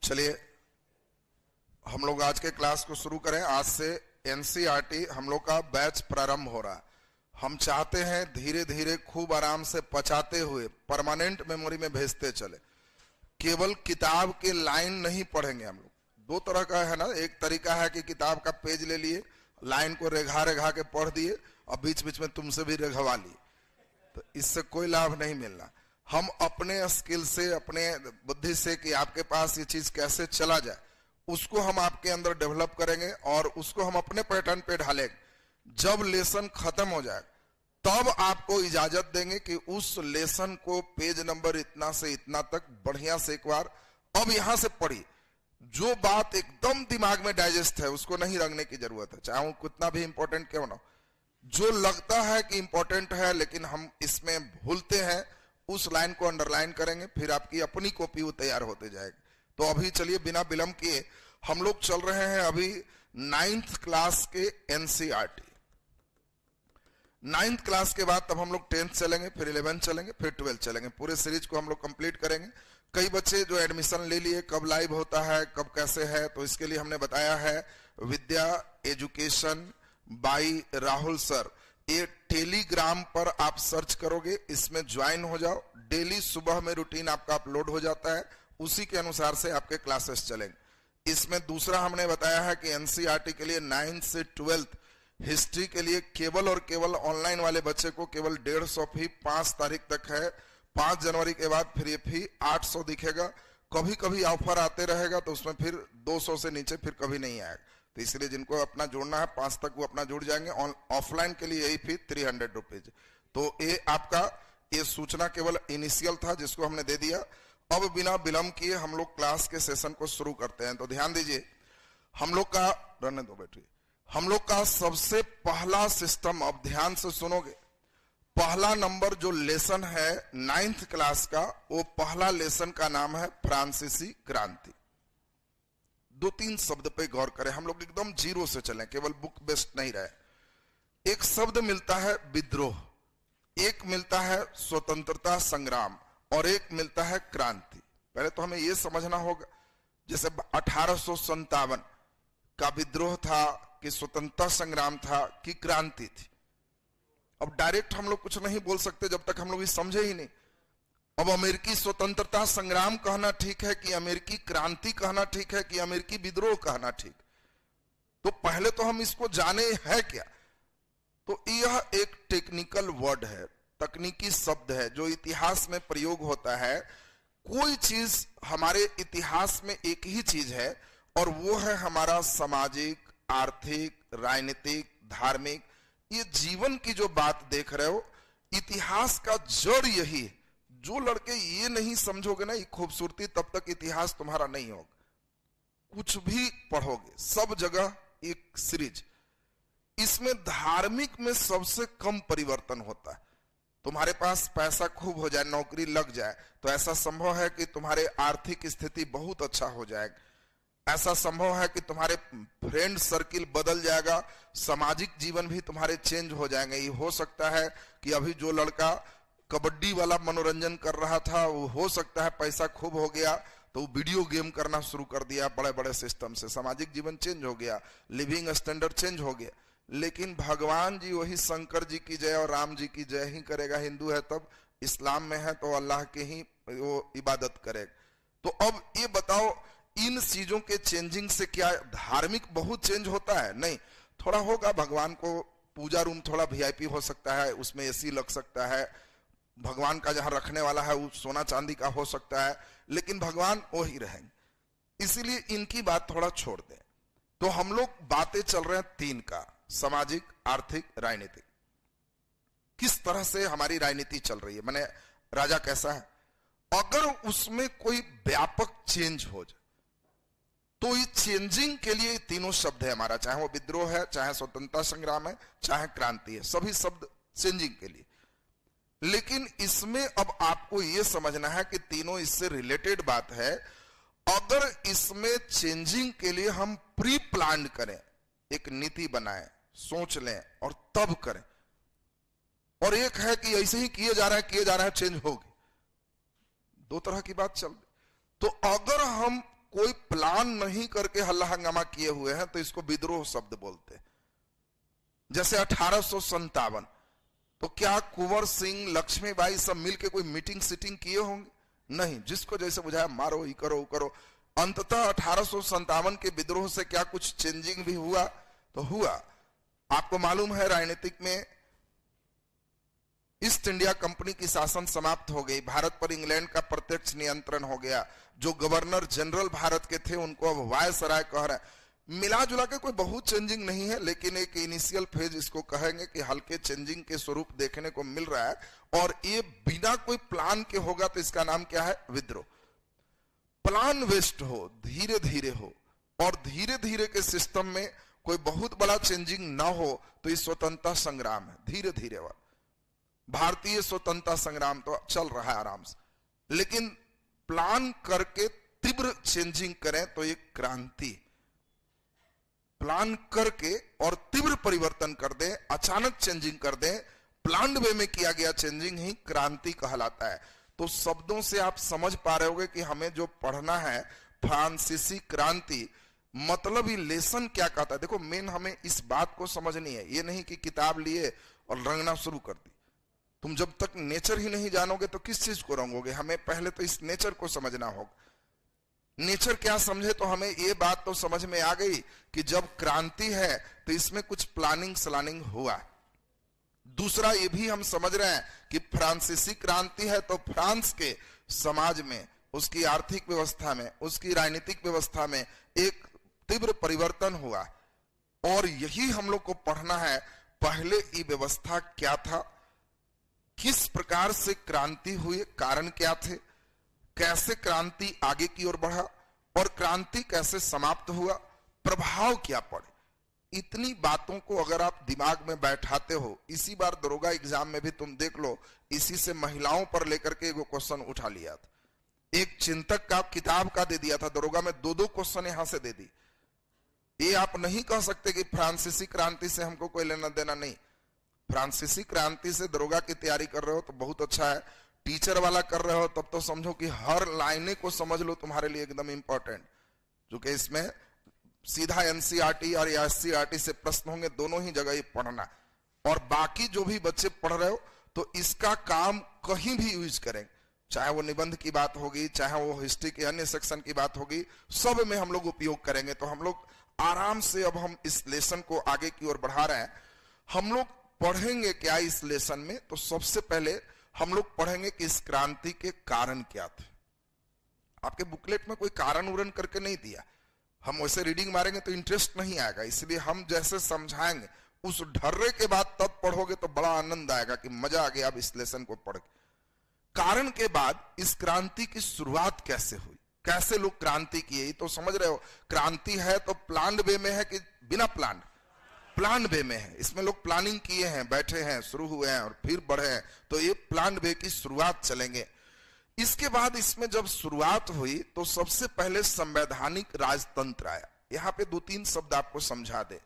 चलिए हम लोग आज के क्लास को शुरू करें। आज से एनसीईआरटी हम लोग का बैच प्रारंभ हो रहा है। हम चाहते हैं धीरे धीरे खूब आराम से पचाते हुए परमानेंट मेमोरी में भेजते चले। केवल किताब के लाइन नहीं पढ़ेंगे हम लोग। दो तरह का है ना, एक तरीका है कि किताब का पेज ले लिए, लाइन को रेघा रेघा के पढ़ दिए और बीच बीच में तुमसे भी रेघवा लिए, तो इससे कोई लाभ नहीं मिलना। हम अपने स्किल से, अपने बुद्धि से कि आपके पास ये चीज कैसे चला जाए, उसको हम आपके अंदर डेवलप करेंगे और उसको हम अपने पैटर्न पे ढालेंगे। जब लेसन खत्म हो जाए तब आपको इजाजत देंगे कि उस लेसन को पेज नंबर इतना से इतना तक बढ़िया से एक बार अब यहां से पढ़िए। जो बात एकदम दिमाग में डाइजेस्ट है उसको नहीं रखने की जरूरत है, चाहे वो कितना भी इंपॉर्टेंट क्यों ना हो। जो लगता है कि इंपॉर्टेंट है लेकिन हम इसमें भूलते हैं, उस लाइन को अंडरलाइन करेंगे, फिर आपकी अपनी कॉपी वो तैयार होते जाएगी। तो अभी चलिए बिना विलंब किए हम लोग चल रहे हैं अभी 9th क्लास के एनसीईआरटी। 9th क्लास के बाद तब हम लोग 10th चलेंगे, फिर 11th चलेंगे, फिर 12th चलेंगे। पूरे सीरीज को हम लोग कंप्लीट करेंगे। कई बच्चे जो एडमिशन ले लिए, कब लाइव होता है, कब कैसे है, तो इसके लिए हमने बताया है विद्या एजुकेशन बाई राहुल सर। ये टेलीग्राम पर आप सर्च करोगे, इसमें ज्वाइन हो जाओ। डेली सुबह में रूटीन आपका अपलोड हो जाता है, उसी के अनुसार से आपके क्लासेस चलेंगे। इसमें दूसरा हमने बताया है कि एनसीईआरटी के लिए 9th से 12th हिस्ट्री के लिए केवल और केवल ऑनलाइन वाले बच्चे को केवल 150 फी 5 तारीख तक है। 5 जनवरी के बाद फिर ये फी 800 दिखेगा। कभी कभी ऑफर आते रहेगा तो उसमें फिर 200 से नीचे फिर कभी नहीं आएगा। तो इसलिए जिनको अपना जोड़ना है 5 तक वो अपना जुड़ जाएंगे। ऑफलाइन के लिए यही फी 300 रुपीज। तो ये आपका ये सूचना केवल इनिशियल था जिसको हमने दे दिया। अब बिना विलंब किए हम लोग क्लास के सेशन को शुरू करते हैं। तो ध्यान दीजिए, हम लोग का रहने दो बैटरी, हम लोग का सबसे पहला सिस्टम, अब ध्यान से सुनोगे, पहला नंबर जो लेसन है 9th क्लास का, वो पहला लेसन का नाम है फ्रांसीसी क्रांति। 2-3 शब्द पे गौर करें, हम लोग एकदम जीरो से चलें, केवल बुक बेस्ड नहीं रहे। एक शब्द मिलता है विद्रोह, एक मिलता है स्वतंत्रता संग्राम और एक मिलता है क्रांति। पहले तो हमें यह समझना होगा, जैसे 1857 का विद्रोह था कि स्वतंत्रता संग्राम था कि क्रांति थी। अब डायरेक्ट हम लोग कुछ नहीं बोल सकते जब तक हम लोग ये समझे ही नहीं। अब अमेरिकी स्वतंत्रता संग्राम कहना ठीक है कि अमेरिकी क्रांति कहना ठीक है कि अमेरिकी विद्रोह कहना ठीक? तो पहले तो हम इसको जाने है क्या। तो यह एक टेक्निकल वर्ड है, तकनीकी शब्द है जो इतिहास में प्रयोग होता है। कोई चीज हमारे इतिहास में एक ही चीज है और वो है हमारा सामाजिक, आर्थिक, राजनीतिक, धार्मिक, ये जीवन की जो बात देख रहे हो, इतिहास का जड़ यही है। जो लड़के ये नहीं समझोगे ना ये खूबसूरती, तब तक इतिहास तुम्हारा नहीं होगा। कुछ भी पढ़ोगे सब जगह एक सीरीज। इसमें धार्मिक में सबसे कम परिवर्तन होता है। तुम्हारे पास पैसा खूब हो जाए, नौकरी लग जाए, तो ऐसा संभव है कि तुम्हारे आर्थिक स्थिति बहुत अच्छा हो जाएगा। ऐसा संभव है कि तुम्हारे फ्रेंड सर्किल बदल जाएगा, सामाजिक जीवन भी तुम्हारे चेंज हो जाएंगे। ये हो सकता है कि अभी जो लड़का कबड्डी वाला मनोरंजन कर रहा था, वो हो सकता है पैसा खूब हो गया तो वो वीडियो गेम करना शुरू कर दिया बड़े बड़े सिस्टम से। सामाजिक जीवन चेंज हो गया, लिविंग स्टैंडर्ड चेंज हो गया। लेकिन भगवान जी वही शंकर जी की जय और राम जी की जय ही करेगा। हिंदू है तब, इस्लाम में है तो अल्लाह के ही वो इबादत करेगा। तो अब ये बताओ, इन चीजों के चेंजिंग से क्या धार्मिक बहुत चेंज होता है? नहीं, थोड़ा होगा। भगवान को पूजा रूम थोड़ा वीआईपी हो सकता है, उसमें एसी लग सकता है, भगवान का जहां रखने वाला है वो सोना चांदी का हो सकता है, लेकिन भगवान वो ही रहेंगे। इसीलिए इनकी बात थोड़ा छोड़ दें। तो हम लोग बातें चल रहे हैं 3 का, सामाजिक, आर्थिक, राजनीतिक। किस तरह से हमारी राजनीति चल रही है, माने राजा कैसा है। अगर उसमें कोई व्यापक चेंज हो जाए तो ये चेंजिंग के लिए तीनों शब्द है हमारा, चाहे वो विद्रोह है, चाहे स्वतंत्रता संग्राम है, चाहे क्रांति है, सभी शब्द चेंजिंग के लिए। लेकिन इसमें अब आपको यह समझना है कि तीनों इससे रिलेटेड बात है। अगर इसमें चेंजिंग के लिए हम प्री प्लान करें, एक नीति बनाएं, सोच लें और तब करें, और एक है कि ऐसे ही किए जा रहा है चेंज होगी, दो तरह की बात चल रही। तो अगर हम कोई प्लान नहीं करके हल्ला हंगामा किए हुए हैं तो इसको विद्रोह शब्द बोलते हैं। जैसे 1857, तो क्या कुंवर सिंह, लक्ष्मीबाई सब मिलके कोई मीटिंग सीटिंग किए होंगे? नहीं, जिसको जैसे बुझाया मारो, ये करो, वो करो। अंततः 1857 के विद्रोह से क्या कुछ चेंजिंग भी हुआ? तो हुआ। आपको मालूम है राजनीतिक में ईस्ट इंडिया कंपनी की शासन समाप्त हो गई, भारत पर इंग्लैंड का प्रत्यक्ष नियंत्रण हो गया। जो गवर्नर जनरल भारत के थे उनको अब वायसराय कह रहे हैं। मिला जुला के कोई बहुत चेंजिंग नहीं है, लेकिन एक इनिशियल फेज इसको कहेंगे कि हल्के चेंजिंग के स्वरूप देखने को मिल रहा है। और ये बिना कोई प्लान के होगा तो इसका नाम क्या है? विद्रोह। प्लान वेस्ट हो, धीरे धीरे हो, और धीरे धीरे के सिस्टम में कोई बहुत बड़ा चेंजिंग ना हो तो ये स्वतंत्रता संग्राम है, धीरे धीरे वाला। भारतीय स्वतंत्रता संग्राम तो चल रहा है आराम से, लेकिन प्लान करके तीव्र चेंजिंग करें तो ये क्रांति। प्लान करके और तीव्र परिवर्तन कर दें, अचानक चेंजिंग कर दें, प्लान्ड वे में किया गया चेंजिंग ही क्रांति कहलाता है। तो शब्दों से आप समझ पा रहे होंगे कि हमें जो पढ़ना है फ्रांसीसी क्रांति, मतलब ये लेसन क्या कहता है। देखो, मेन हमें इस बात को समझनी है, ये नहीं कि किताब लिए और रंगना शुरू कर दी। तुम जब तक नेचर ही नहीं जानोगे तो किस चीज को रंगोगे? हमें पहले तो इस नेचर को समझना होगा। नेचर क्या समझे तो हमें ये बात तो समझ में आ गई कि जब क्रांति है तो इसमें कुछ प्लानिंग स्लानिंग हुआ। दूसरा ये भी हम समझ रहे हैं कि फ्रांसीसी क्रांति है तो फ्रांस के समाज में, उसकी आर्थिक व्यवस्था में, उसकी राजनीतिक व्यवस्था में एक तीव्र परिवर्तन हुआ। और यही हम लोग को पढ़ना है, पहले ये व्यवस्था क्या था, किस प्रकार से क्रांति हुई, कारण क्या थे, कैसे क्रांति आगे की ओर बढ़ा और क्रांति कैसे समाप्त हुआ, प्रभाव क्या पड़े। इतनी बातों को अगर आप दिमाग में बैठाते हो, इसी बार दरोगा एग्जाम में भी तुम देख लो, इसी से महिलाओं पर लेकर के एक क्वेश्चन उठा लिया था। एक चिंतक का किताब का दे दिया था, दरोगा में 2-2 क्वेश्चन यहां से दे दी। ये आप नहीं कह सकते कि फ्रांसीसी क्रांति से हमको कोई लेना देना नहीं। फ्रांसीसी क्रांति से दरोगा की तैयारी कर रहे हो तो बहुत अच्छा है, टीचर वाला कर रहे हो तब तो समझो कि हर लाइने को समझ लो, तुम्हारे लिए एकदम इंपॉर्टेंट। क्योंकि इसमें सीधा एनसीईआरटी और एससीईआरटी से प्रश्न होंगे, दोनों ही जगह ये पढ़ना। और बाकी जो भी बच्चे पढ़ रहे हो तो इसका काम कहीं भी यूज करें, चाहे वो निबंध की बात होगी, चाहे वो हिस्ट्री के अन्य सेक्शन की बात होगी, सब में हम लोग उपयोग करेंगे। तो हम लोग आराम से, अब हम इस लेसन को आगे की ओर बढ़ा रहे हैं। हम लोग पढ़ेंगे क्या इस लेसन में? तो सबसे पहले हम लोग पढ़ेंगे कि इस क्रांति के कारण क्या थे। आपके बुकलेट में कोई कारण उरण करके नहीं दिया, हम वैसे रीडिंग मारेंगे तो इंटरेस्ट नहीं आएगा, इसलिए हम जैसे समझाएंगे उस ढर्रे के बाद तब पढ़ोगे तो बड़ा आनंद आएगा कि मजा आ गया अब इस लेसन को पढ़ के। कारण के बाद इस क्रांति की शुरुआत कैसे हुई, कैसे लोग क्रांति किए, तो समझ रहे हो। क्रांति है तो प्लान वे में है कि बिना प्लान? प्लान वे में है। इसमें लोग प्लानिंग किए हैं, बैठे हैं, शुरू हुए हैं और फिर बढ़े हैं, तो ये प्लान वे की शुरुआत चलेंगे। इसके बाद इसमें जब शुरुआत हुई तो सबसे पहले संवैधानिक राजतंत्र आया। यहां पे 2-3 शब्द आपको समझा दे।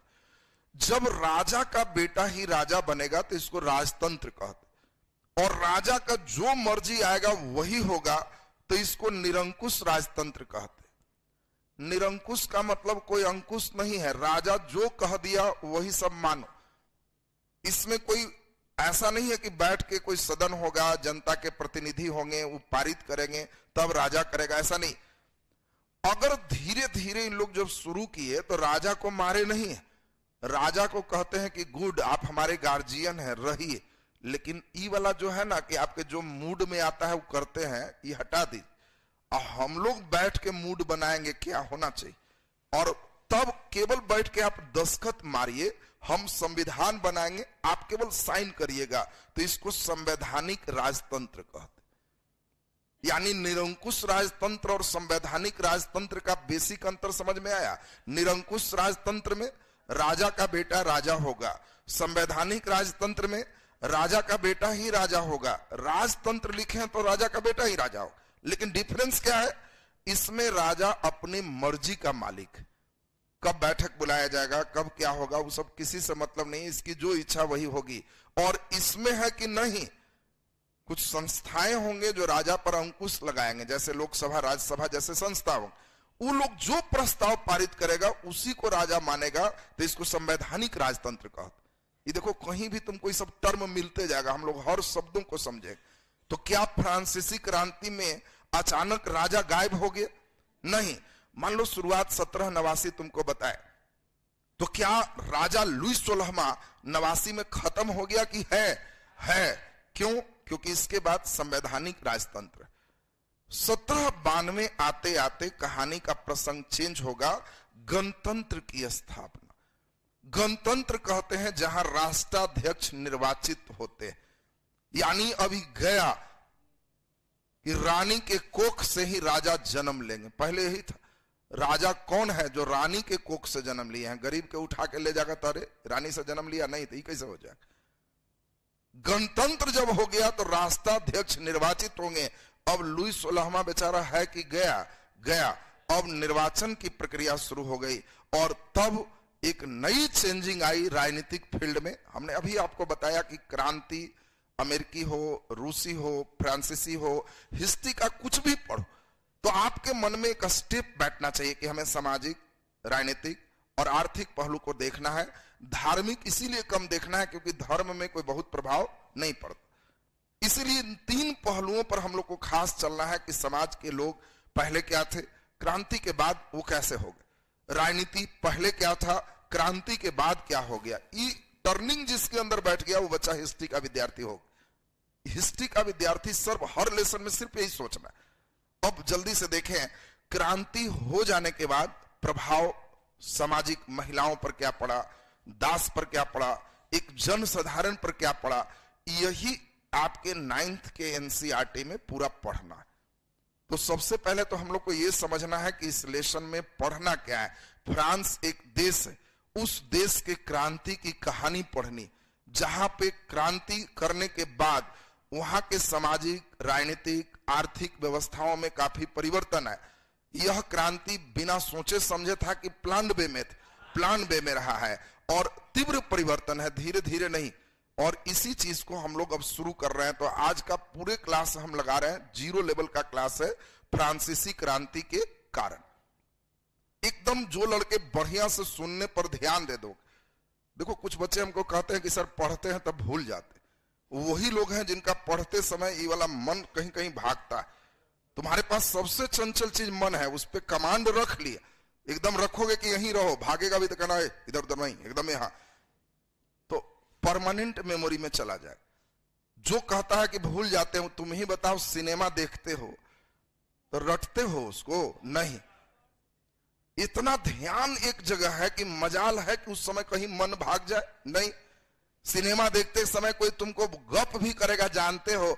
जब राजा का बेटा ही राजा बनेगा तो इसको राजतंत्र कहते, और राजा का जो मर्जी आएगा वही होगा तो इसको निरंकुश राजतंत्र कहते। निरंकुश का मतलब कोई अंकुश नहीं है, राजा जो कह दिया वही सब मानो। इसमें कोई ऐसा नहीं है कि बैठ के कोई सदन होगा, जनता के प्रतिनिधि होंगे, वो पारित करेंगे तब राजा करेगा, ऐसा नहीं। अगर धीरे धीरे इन लोग जब शुरू किए तो राजा को मारे नहीं है, राजा को कहते हैं कि गुड, आप हमारे गार्जियन हैं, रहिए। लेकिन ई वाला जो है ना कि आपके जो मूड में आता है वो करते हैं, ये हटा दी। हम लोग बैठ के मूड बनाएंगे क्या होना चाहिए, और तब केवल बैठ के आप दस्तखत मारिए, हम संविधान बनाएंगे, आप केवल साइन करिएगा, तो इसको संवैधानिक राजतंत्र कहते। यानी निरंकुश राजतंत्र और संवैधानिक राजतंत्र का बेसिक अंतर समझ में आया। निरंकुश राजतंत्र में राजा का बेटा राजा होगा, संवैधानिक राजतंत्र में राजा का बेटा ही राजा होगा। राजतंत्र लिखे तो राजा का बेटा ही राजा होगा, लेकिन डिफरेंस क्या है? इसमें राजा अपनी मर्जी का मालिक, कब बैठक बुलाया जाएगा, कब क्या होगा, वो सब किसी से मतलब नहीं, इसकी जो इच्छा वही होगी। और इसमें है कि नहीं, कुछ संस्थाएं होंगे जो राजा पर अंकुश लगाएंगे, जैसे लोकसभा, राज्यसभा जैसे संस्था हो, वो लोग जो प्रस्ताव पारित करेगा उसी को राजा मानेगा, तो इसको संवैधानिक राजतंत्र कहते। ये देखो कहीं भी तुमको ये सब टर्म मिलते जाएगा, हम लोग हर शब्दों को समझे। तो क्या फ्रांसीसी क्रांति में अचानक राजा गायब हो गए? नहीं। मान लो शुरुआत 1789 तुमको बताए, तो क्या राजा लुई 16वां 89 में खत्म हो गया कि है? क्यों? क्योंकि इसके बाद संवैधानिक राजतंत्र। 1792 आते आते कहानी का प्रसंग चेंज होगा, गणतंत्र की स्थापना। गणतंत्र कहते हैं जहां राष्ट्राध्यक्ष निर्वाचित होते हैं, यानी अभी गया कि रानी के कोख से ही राजा जन्म लेंगे। पहले यही था, राजा कौन है? जो रानी के कोख से जन्म लिए हैं। गरीब के उठा के ले जाएगा तो अरे रानी से जन्म लिया नहीं तो ये कैसे हो जाएगा? गणतंत्र जब हो गया तो राष्ट्राध्यक्ष निर्वाचित होंगे। अब लुई 16वां बेचारा है कि गया। अब निर्वाचन की प्रक्रिया शुरू हो गई और तब एक नई चेंजिंग आई राजनीतिक फील्ड में। हमने अभी आपको बताया कि क्रांति अमेरिकी हो, रूसी हो, फ्रांसीसी हो, हिस्ट्री का कुछ भी पढ़ो तो आपके मन में एक स्टेप बैठना चाहिए कि हमें सामाजिक, राजनीतिक और आर्थिक पहलू को देखना है। धार्मिक इसीलिए कम देखना है क्योंकि धर्म में कोई बहुत प्रभाव नहीं पड़ता। इसीलिए इन 3 पहलुओं पर हम लोग को खास चलना है कि समाज के लोग पहले क्या थे, क्रांति के बाद वो कैसे हो गए, राजनीति पहले क्या था, क्रांति के बाद क्या हो गया। ये टर्निंग जिसके अंदर बैठ गया वो बच्चा हिस्ट्री का विद्यार्थी हो। हिस्ट्री का विद्यार्थी सर्व हर लेसन में सिर्फ यही सोचना है। अब जल्दी से देखें, क्रांति हो जाने के बाद प्रभाव सामाजिक महिलाओं पर क्या पड़ा, दास पर क्या पड़ा, एक जन साधारण पर क्या पड़ा, यही आपके 9th के एनसीईआरटी में पूरा पढ़ना है। तो सबसे पहले तो हम लोग को यह समझना है कि इस लेसन में पढ़ना क्या है। फ्रांस एक देश है, उस देश के क्रांति की कहानी पढ़नी, जहां पे क्रांति करने के बाद वहां के सामाजिक, राजनीतिक, आर्थिक व्यवस्थाओं में काफी परिवर्तन है। यह क्रांति बिना सोचे समझे था कि प्लान वे में रहा है और तीव्र परिवर्तन है, धीरे धीरे नहीं। और इसी चीज को हम लोग अब शुरू कर रहे हैं। तो आज का पूरे क्लास हम लगा रहे हैं, 0 लेवल का क्लास है, फ्रांसीसी क्रांति के कारण। एकदम जो लड़के बढ़िया से सुनने पर ध्यान दे दो। देखो कुछ बच्चे हमको कहते हैं कि सर पढ़ते हैं तब भूल जाते, वही लोग हैं जिनका पढ़ते समय ये वाला मन कहीं कहीं भागता है। तुम्हारे पास सबसे चंचल चीज मन है, उस पर कमांड रख लिया, एकदम रखोगे कि यहीं रहो, भागेगा भी तो कहना है इधर उधर नहीं, एकदम यहाँ, तो परमानेंट मेमोरी में चला जाए। जो कहता है कि भूल जाते हो, तुम ही बताओ, सिनेमा देखते हो तो रटते हो उसको? नहीं। इतना ध्यान एक जगह है कि मजाल है कि उस समय कहीं मन भाग जाए? नहीं। सिनेमा देखते समय कोई तुमको गप भी करेगा, जानते हो,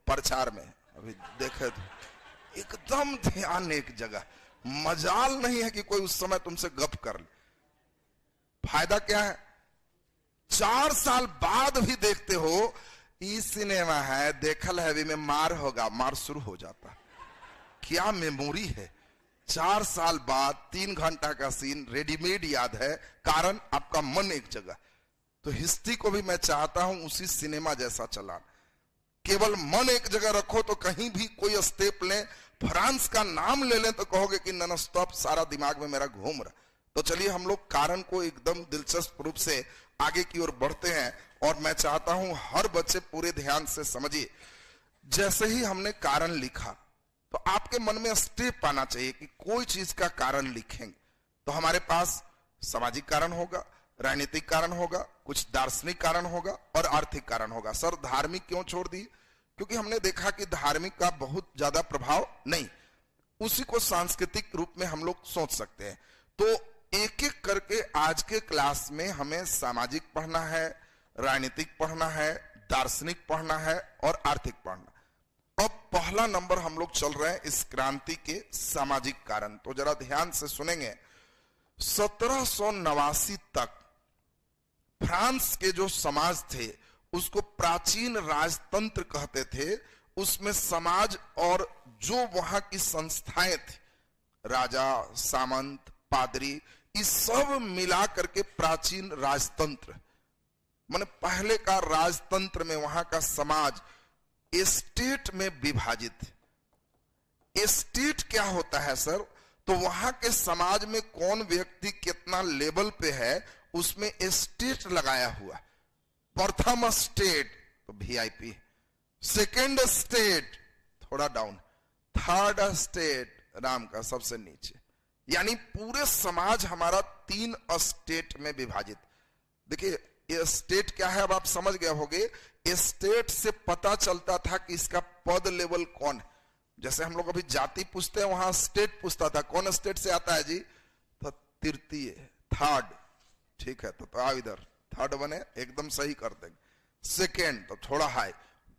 प्रचार में अभी देखे तो एकदम ध्यान एक जगह, मजाल नहीं है कि कोई उस समय तुमसे गप कर ले। फायदा क्या है? 4 साल बाद भी देखते हो, ये सिनेमा है, देखल है, में मार होगा, मार शुरू हो जाता। क्या मेमोरी है? 4 साल बाद 3 घंटा का सीन रेडीमेड याद है, कारण आपका मन एक जगह। तो हिस्ट्री को भी मैं चाहता हूं उसी सिनेमा जैसा चलाना, केवल मन एक जगह रखो तो कहीं भी कोई स्टेप लें, फ्रांस का नाम ले लें तो कहोगे कि नॉन स्टॉप सारा दिमाग में मेरा घूम रहा। तो चलिए हम लोग कारण को एकदम दिलचस्प रूप से आगे की ओर बढ़ते हैं और मैं चाहता हूं हर बच्चे पूरे ध्यान से समझिए। जैसे ही हमने कारण लिखा तो आपके मन में स्टेप आना चाहिए कि कोई चीज का कारण लिखेंगे तो हमारे पास सामाजिक कारण होगा, राजनीतिक कारण होगा, कुछ दार्शनिक कारण होगा और आर्थिक कारण होगा। सर धार्मिक क्यों छोड़ दिए? क्योंकि हमने देखा कि धार्मिक का बहुत ज्यादा प्रभाव नहीं, उसी को सांस्कृतिक रूप में हम लोग सोच सकते हैं। तो एक एक करके आज के क्लास में हमें सामाजिक पढ़ना है, राजनीतिक पढ़ना है, दार्शनिक पढ़ना है और आर्थिक पढ़ना। अब पहला नंबर हम लोग चल रहे हैं इस क्रांति के सामाजिक कारण। तो जरा ध्यान से सुनेंगे। 1789 तक फ्रांस के जो समाज थे उसको प्राचीन राजतंत्र कहते थे। उसमें समाज और जो वहां की संस्थाएं थी, राजा, सामंत, पादरी, ये सब मिला करके प्राचीन राजतंत्र, माने पहले का राजतंत्र में वहां का समाज एस्टेट में विभाजित है। एस्टेट क्या होता है सर? तो वहां के समाज में कौन व्यक्ति कितना लेवल पे है उसमें स्टेट लगाया हुआ। प्रथम स्टेट तो वीआईपी, सेकेंड स्टेट थोड़ा डाउन, थर्ड स्टेट राम का सबसे नीचे। यानी पूरे समाज हमारा 3 स्टेट में विभाजित। देखिए ये स्टेट क्या है अब आप समझ गए होंगे। स्टेट से पता चलता था कि इसका पद लेवल कौन है। जैसे हम लोग अभी जाति पूछते हैं वहां स्टेट पूछता था कौन स्टेट से आता है जी, तो तृतीय, थर्ड, ठीक है तो आओ इधर, थर्ड बने एकदम सही कर देंगे, सेकेंड तो थोड़ा हाई,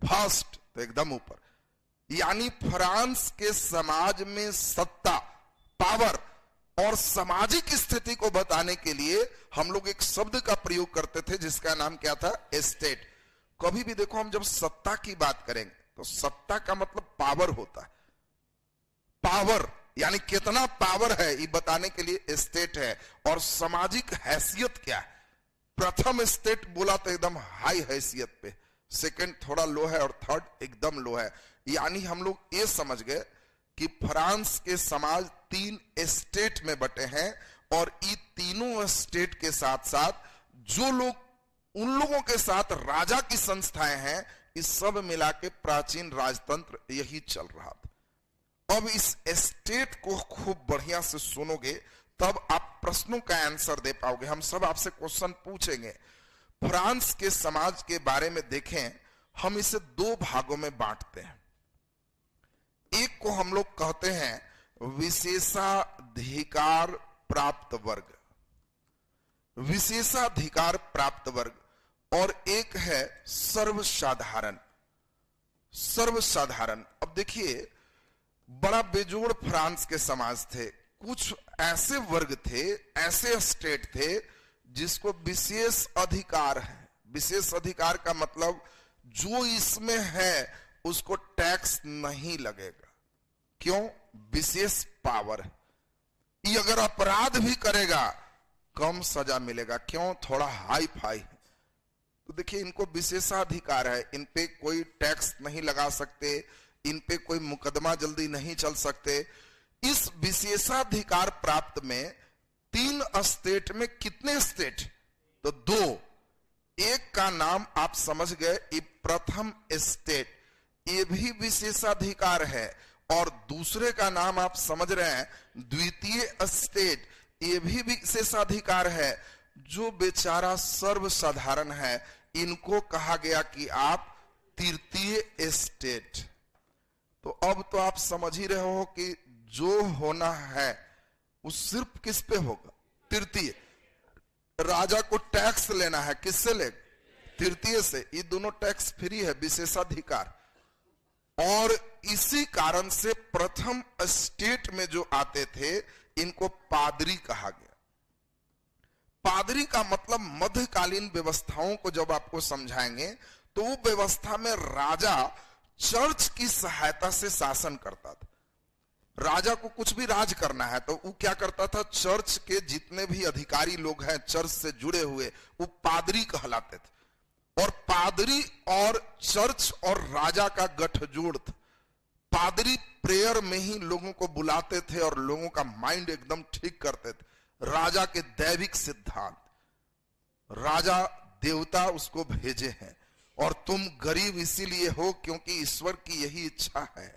फर्स्ट तो एकदम ऊपर। यानी फ्रांस के समाज में सत्ता, पावर और सामाजिक स्थिति को बताने के लिए हम लोग एक शब्द का प्रयोग करते थे जिसका नाम क्या था, स्टेट। कभी भी देखो हम जब सत्ता की बात करेंगे तो सत्ता का मतलब पावर होता है। पावर यानी कितना पावर है ये बताने के लिए स्टेट है। और सामाजिक हैसियत क्या है, प्रथम स्टेट बोला तो एकदम हाई हैसियत पे, सेकंड थोड़ा लो है और थर्ड एकदम लो है। यानी हम लोग ये समझ गए कि फ्रांस के समाज 3 स्टेट में बटे हैं और ये तीनों स्टेट के साथ साथ जो लोग उन लोगों के साथ राजा की संस्थाएं हैं, इस सब मिला के प्राचीन राजतंत्र यही चल रहा था। अब इस स्टेट को खूब बढ़िया से सुनोगे तब आप प्रश्नों का आंसर दे पाओगे। हम सब आपसे क्वेश्चन पूछेंगे। फ्रांस के समाज के बारे में देखें, हम इसे 2 भागों में बांटते हैं। एक को हम लोग कहते हैं विशेषाधिकार प्राप्त वर्ग, विशेषाधिकार प्राप्त वर्ग, और एक है सर्वसाधारण। सर्वसाधारण, अब देखिए बड़ा बेजोड़ फ्रांस के समाज थे। कुछ ऐसे वर्ग थे, ऐसे स्टेट थे जिसको विशेष अधिकार है। विशेष अधिकार का मतलब जो इसमें है उसको टैक्स नहीं लगेगा। क्यों? विशेष पावर है। ये अगर अपराध भी करेगा कम सजा मिलेगा। क्यों? थोड़ा हाई फाई है। तो देखिए इनको विशेषाधिकार है, इन पे कोई टैक्स नहीं लगा सकते, इन पे कोई मुकदमा जल्दी नहीं चल सकते। इस विशेषाधिकार प्राप्त में 3 स्टेट में कितने स्टेट? तो 2। एक का नाम आप समझ गए, ये प्रथम स्टेट, ये भी विशेषाधिकार है। और दूसरे का नाम आप समझ रहे हैं द्वितीय स्टेट, ये भी विशेषाधिकार है। जो बेचारा सर्वसाधारण है इनको कहा गया कि आप तृतीय स्टेट। तो अब तो आप समझ ही रहे हो कि जो होना है वो सिर्फ किस पे होगा? तृतीय। राजा को टैक्स लेना है, किससे ले? तृतीय से। ये दोनों टैक्स फ्री है, विशेषाधिकार। और इसी कारण से प्रथम स्टेट में जो आते थे इनको पादरी कहा गया। पादरी का मतलब मध्यकालीन व्यवस्थाओं को जब आपको समझाएंगे तो वो व्यवस्था में राजा चर्च की सहायता से शासन करता था। राजा को कुछ भी राज करना है तो वो क्या करता था, चर्च के जितने भी अधिकारी लोग हैं चर्च से जुड़े हुए वो पादरी कहलाते थे। और पादरी और चर्च और राजा का गठजोड़ था। पादरी प्रेयर में ही लोगों को बुलाते थे और लोगों का माइंड एकदम ठीक करते थे। राजा के दैविक सिद्धांत, राजा देवता उसको भेजे हैं और तुम गरीब इसीलिए हो क्योंकि ईश्वर की यही इच्छा है।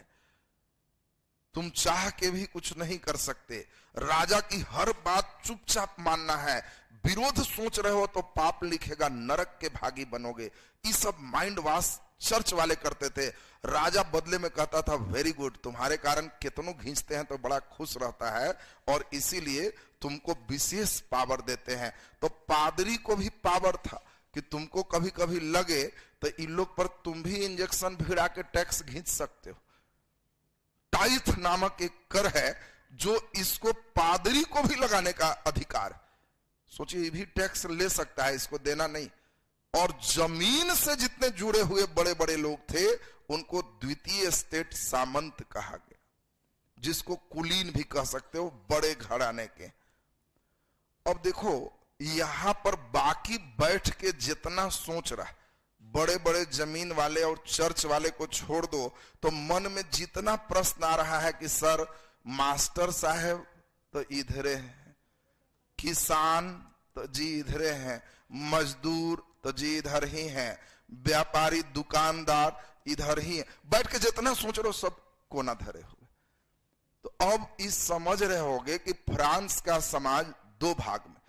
तुम चाह के भी कुछ नहीं कर सकते। राजा की हर बात चुपचाप मानना है। विरोध सोच रहे हो तो पाप लिखेगा, नरक के भागी बनोगे। ये सब माइंड वॉश चर्च वाले करते थे। राजा बदले में कहता था वेरी गुड, तुम्हारे कारण कितनों खींचते हैं तो बड़ा खुश रहता है और इसीलिए तुमको विशेष पावर देते हैं। तो पादरी को भी पावर था कि तुमको कभी कभी लगे तो इन लोग पर तुम भी इंजेक्शन भिड़ा के टैक्स खींच सकते हो। टाइथ नामक एक कर है जो इसको पादरी को भी लगाने का अधिकार। सोचिए ये भी टैक्स ले सकता है, इसको देना नहीं। और जमीन से जितने जुड़े हुए बड़े बड़े लोग थे उनको द्वितीय स्टेट सामंत कहा गया, जिसको कुलीन भी कह सकते हो, बड़े घराने के। अब देखो यहां पर बाकी बैठ के जितना सोच रहा है, बड़े बड़े जमीन वाले और चर्च वाले को छोड़ दो तो मन में जितना प्रश्न आ रहा है कि सर मास्टर साहब तो इधरे हैं, किसान तो जी इधरे हैं, मजदूर तो जी इधर ही हैं, व्यापारी दुकानदार इधर ही है। बैठ के जितना सोच रहे हो सब कोना धरे हुए। तो अब इस समझ रहे होगे कि फ्रांस का समाज दो भाग में,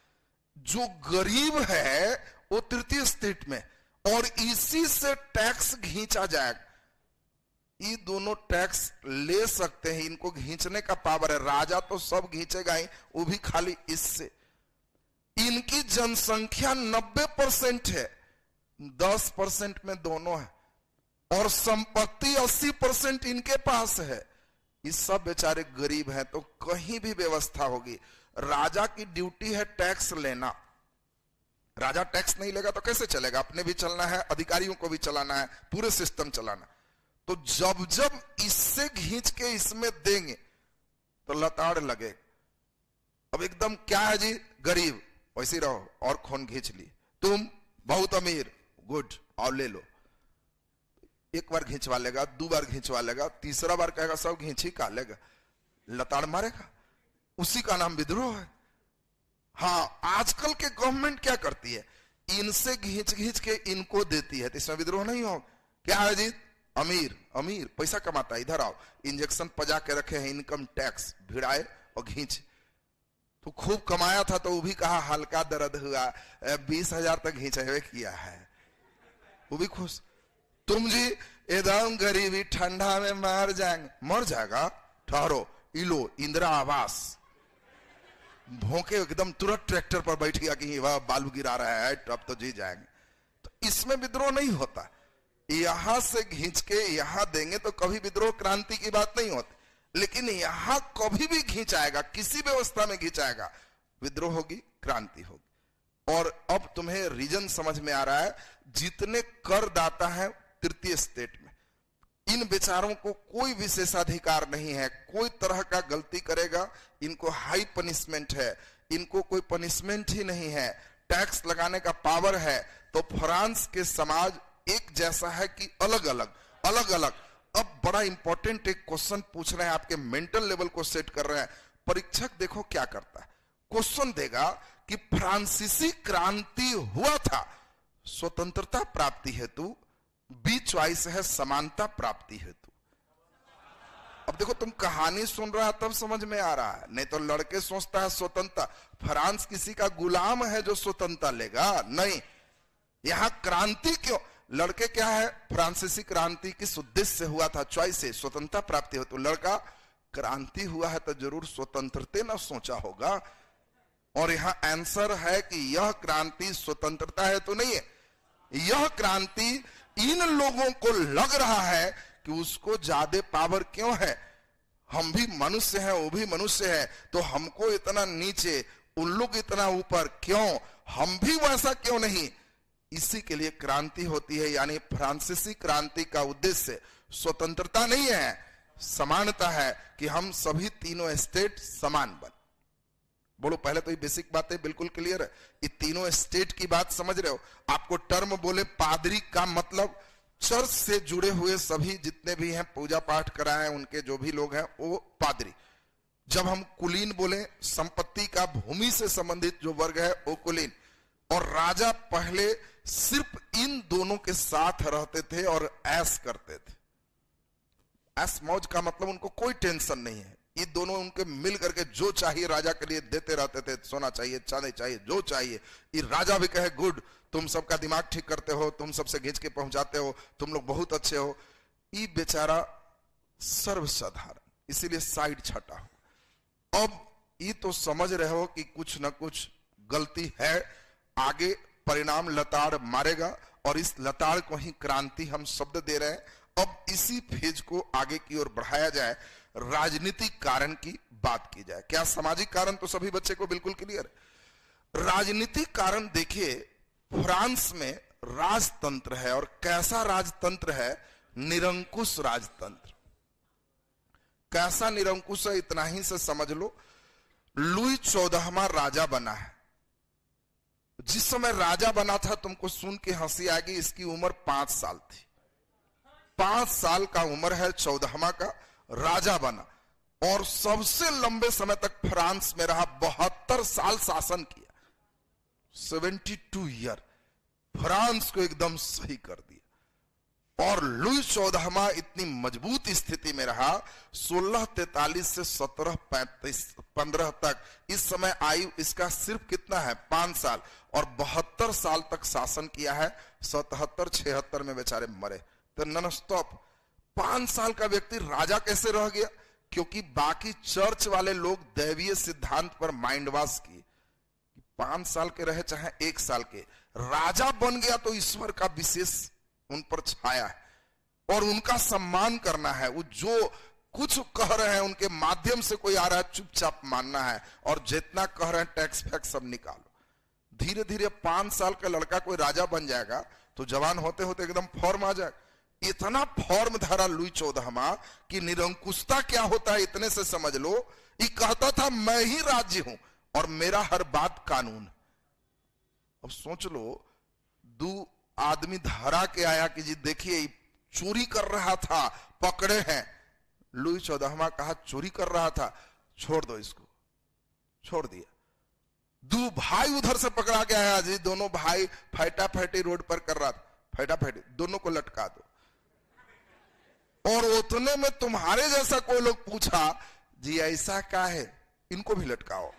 जो गरीब है वो तृतीय स्टेट में, और इसी से टैक्स खींचा जाएगा। ये दोनों टैक्स ले सकते हैं, इनको खींचने का पावर है। राजा तो सब खींचेगा ही, वो भी खाली इससे। इनकी जनसंख्या 90% है, 10% में दोनों है, और संपत्ति 80% इनके पास है। ये सब बेचारे गरीब हैं, तो कहीं भी व्यवस्था होगी। राजा की ड्यूटी है टैक्स लेना। राजा टैक्स नहीं लेगा तो कैसे चलेगा? अपने भी चलना है, अधिकारियों को भी चलाना है, पूरे सिस्टम चलाना। तो जब जब इससे खींच के इसमें देंगे तो लताड़ लगे। अब एकदम क्या है जी, गरीब वैसे रहो, और खून खींच ली। तुम बहुत अमीर, गुड, और ले लो। एक बार खींचवा लेगा, दो बार खींचवा लेगा, तीसरा बार कहेगा सब खींच ही का लेगा, लताड़ मारेगा। उसी का नाम विद्रोह है। हाँ, आजकल के गवर्नमेंट क्या करती है, इनसे खींच खींच के इनको देती है, तो इसमें विद्रोह नहीं हो। क्या है जी, अमीर अमीर पैसा कमाता है, इधर आओ, इंजेक्शन पजा के रखे हैं, इनकम टैक्स भिड़ाए और खींच। तो खूब कमाया था तो वो भी कहा हल्का दर्द हुआ, 20,000 तक खींचे किया है, वो भी खुश। तुम जी एकदम गरीबी ठंडा में मर जाएंगे, मर जाएगा, ठहरो, इलो इंदिरा आवास, भोंके एकदम तुरंत ट्रैक्टर पर बैठ गया कि वह बालू गिरा रहा है, अब तो जी जाएंगे। तो इसमें विद्रोह नहीं होता। यहां से खींच के यहां देंगे तो कभी विद्रोह क्रांति की बात नहीं होती, लेकिन यहां कभी भी खींचाएगा, किसी व्यवस्था में खींचाएगा, विद्रोह होगी, क्रांति होगी। और अब तुम्हें रीजन समझ में आ रहा है, जितने करदाता हैं तृतीय स्टेट में, इन बेचारों को कोई विशेषाधिकार नहीं है। कोई तरह का गलती करेगा इनको हाई पनिशमेंट है, इनको कोई पनिशमेंट ही नहीं है, टैक्स लगाने का पावर है। तो फ्रांस के समाज एक जैसा है कि अलग अलग अलग अलग। अब बड़ा इंपॉर्टेंट एक क्वेश्चन पूछ रहे हैं, आपके मेंटल लेवल को सेट कर रहे हैं। परीक्षक देखो क्या करता है, क्वेश्चन देगा कि फ्रांसीसी क्रांति हुआ था स्वतंत्रता प्राप्ति हेतु, बी चॉइस है समानता प्राप्ति हेतु। अब देखो, तुम कहानी सुन रहा है तब समझ में आ रहा है, नहीं तो लड़के सोचता है स्वतंत्रता। फ्रांस किसी का गुलाम है जो स्वतंत्रता लेगा? नहीं। यहां क्रांति क्यों? लड़के क्या है, फ्रांसीसी क्रांति किस उद्देश्य से हुआ था? चॉइस से स्वतंत्रता प्राप्ति हो। तो लड़का क्रांति हुआ है तो जरूर स्वतंत्रता ना सोचा होगा। और यहां आंसर है कि यह क्रांति स्वतंत्रता है तो नहीं है, यह क्रांति इन लोगों को लग रहा है कि उसको ज्यादा पावर क्यों है। हम भी मनुष्य हैं, वो भी मनुष्य है, तो हमको इतना नीचे, उन लोग इतना ऊपर क्यों, हम भी वैसा क्यों नहीं। इसी के लिए क्रांति होती है। यानी फ्रांसीसी क्रांति का उद्देश्य स्वतंत्रता नहीं है, समानता है, कि हम सभी तीनों स्टेट समान बन। बोलो, पहले तो ये बेसिक बातें बिल्कुल क्लियर है। ये तीनों स्टेट की बात समझ रहे हो? आपको टर्म बोले पादरी का मतलब चर्च से जुड़े हुए सभी जितने भी हैं, पूजा पाठ कराए उनके जो भी लोग हैं, वो पादरी। जब हम कुलीन बोले, संपत्ति का भूमि से संबंधित जो वर्ग है वो कुलीन। और राजा पहले सिर्फ इन दोनों के साथ रहते थे और ऐश करते थे। ऐश मौज का मतलब उनको कोई टेंशन नहीं है, ये दोनों उनके मिल करके जो चाहिए राजा के लिए देते रहते थे। सोना चाहिए, चांदी चाहिए, जो चाहिए। ये राजा भी कहे गुड, तुम सबका दिमाग ठीक करते हो, तुम सबसे घिंच के पहुंचाते हो, तुम लोग बहुत अच्छे हो। ये बेचारा सर्वसाधारण, इसीलिए साइड छटा हो। अब ये तो समझ रहे हो कि कुछ ना कुछ गलती है, आगे परिणाम लताड़ मारेगा, और इस लताड़ को ही क्रांति हम शब्द दे रहे हैं। अब इसी फेज को आगे की ओर बढ़ाया जाए, राजनीतिक कारण की बात की जाए। क्या सामाजिक कारण तो सभी बच्चे को बिल्कुल क्लियर है। राजनीतिक कारण देखिए, फ्रांस में राजतंत्र है, और कैसा राजतंत्र है? निरंकुश राजतंत्र। कैसा निरंकुश है, इतना ही से समझ लो। लुई 14वां राजा बना है। जिस समय राजा बना था, तुमको सुन के हंसी आएगी, इसकी उम्र 5 साल थी। 5 साल का उम्र है, 14वां का राजा बना। और सबसे लंबे समय तक फ्रांस में रहा, 72 साल शासन किया, 72 ईयर फ्रांस को एकदम सही कर दिया। और लुई 14वां इतनी मजबूत स्थिति में रहा, 1643 से 1715 तक। इस समय आयु इसका सिर्फ कितना है, 5 साल, और 72 साल तक शासन किया है। 77-76 में बेचारे मरे। तो नॉन स्टॉप 5 साल का व्यक्ति राजा कैसे रह गया? क्योंकि बाकी चर्च वाले लोग दैवीय सिद्धांत पर माइंड वॉश किए। 5 साल के रहे चाहे 1 साल के, राजा बन गया तो ईश्वर का विशेष उन पर छाया है और उनका सम्मान करना है। वो जो कुछ कह रहे हैं उनके माध्यम से कोई आ रहा है, चुपचाप मानना है, और जितना कह रहे हैं टैक्स फैक्स सब निकालो। धीरे धीरे 5 साल का लड़का कोई राजा बन जाएगा तो जवान होते होते एकदम फॉर्म आ जाएगा। इतना फॉर्म धरा लुई 14वां कि निरंकुशता क्या होता है इतने से समझ लो। ये कहता था मैं ही राज्य हूं और मेरा हर बात कानून। अब सोच लो, 2 आदमी धरा के आया कि जी देखिए चोरी कर रहा था, पकड़े हैं। लुई 14वां कहा चोरी कर रहा था, छोड़ दो इसको, छोड़ दिया। 2 भाई उधर से पकड़ा के आया जी, दोनों भाई फैटा फैटी रोड पर कर रहा था, फैटा फैटी, दोनों को लटका दो। और उतने में तुम्हारे जैसा कोई लोग पूछा जी ऐसा क्या है, इनको भी लटकाओ,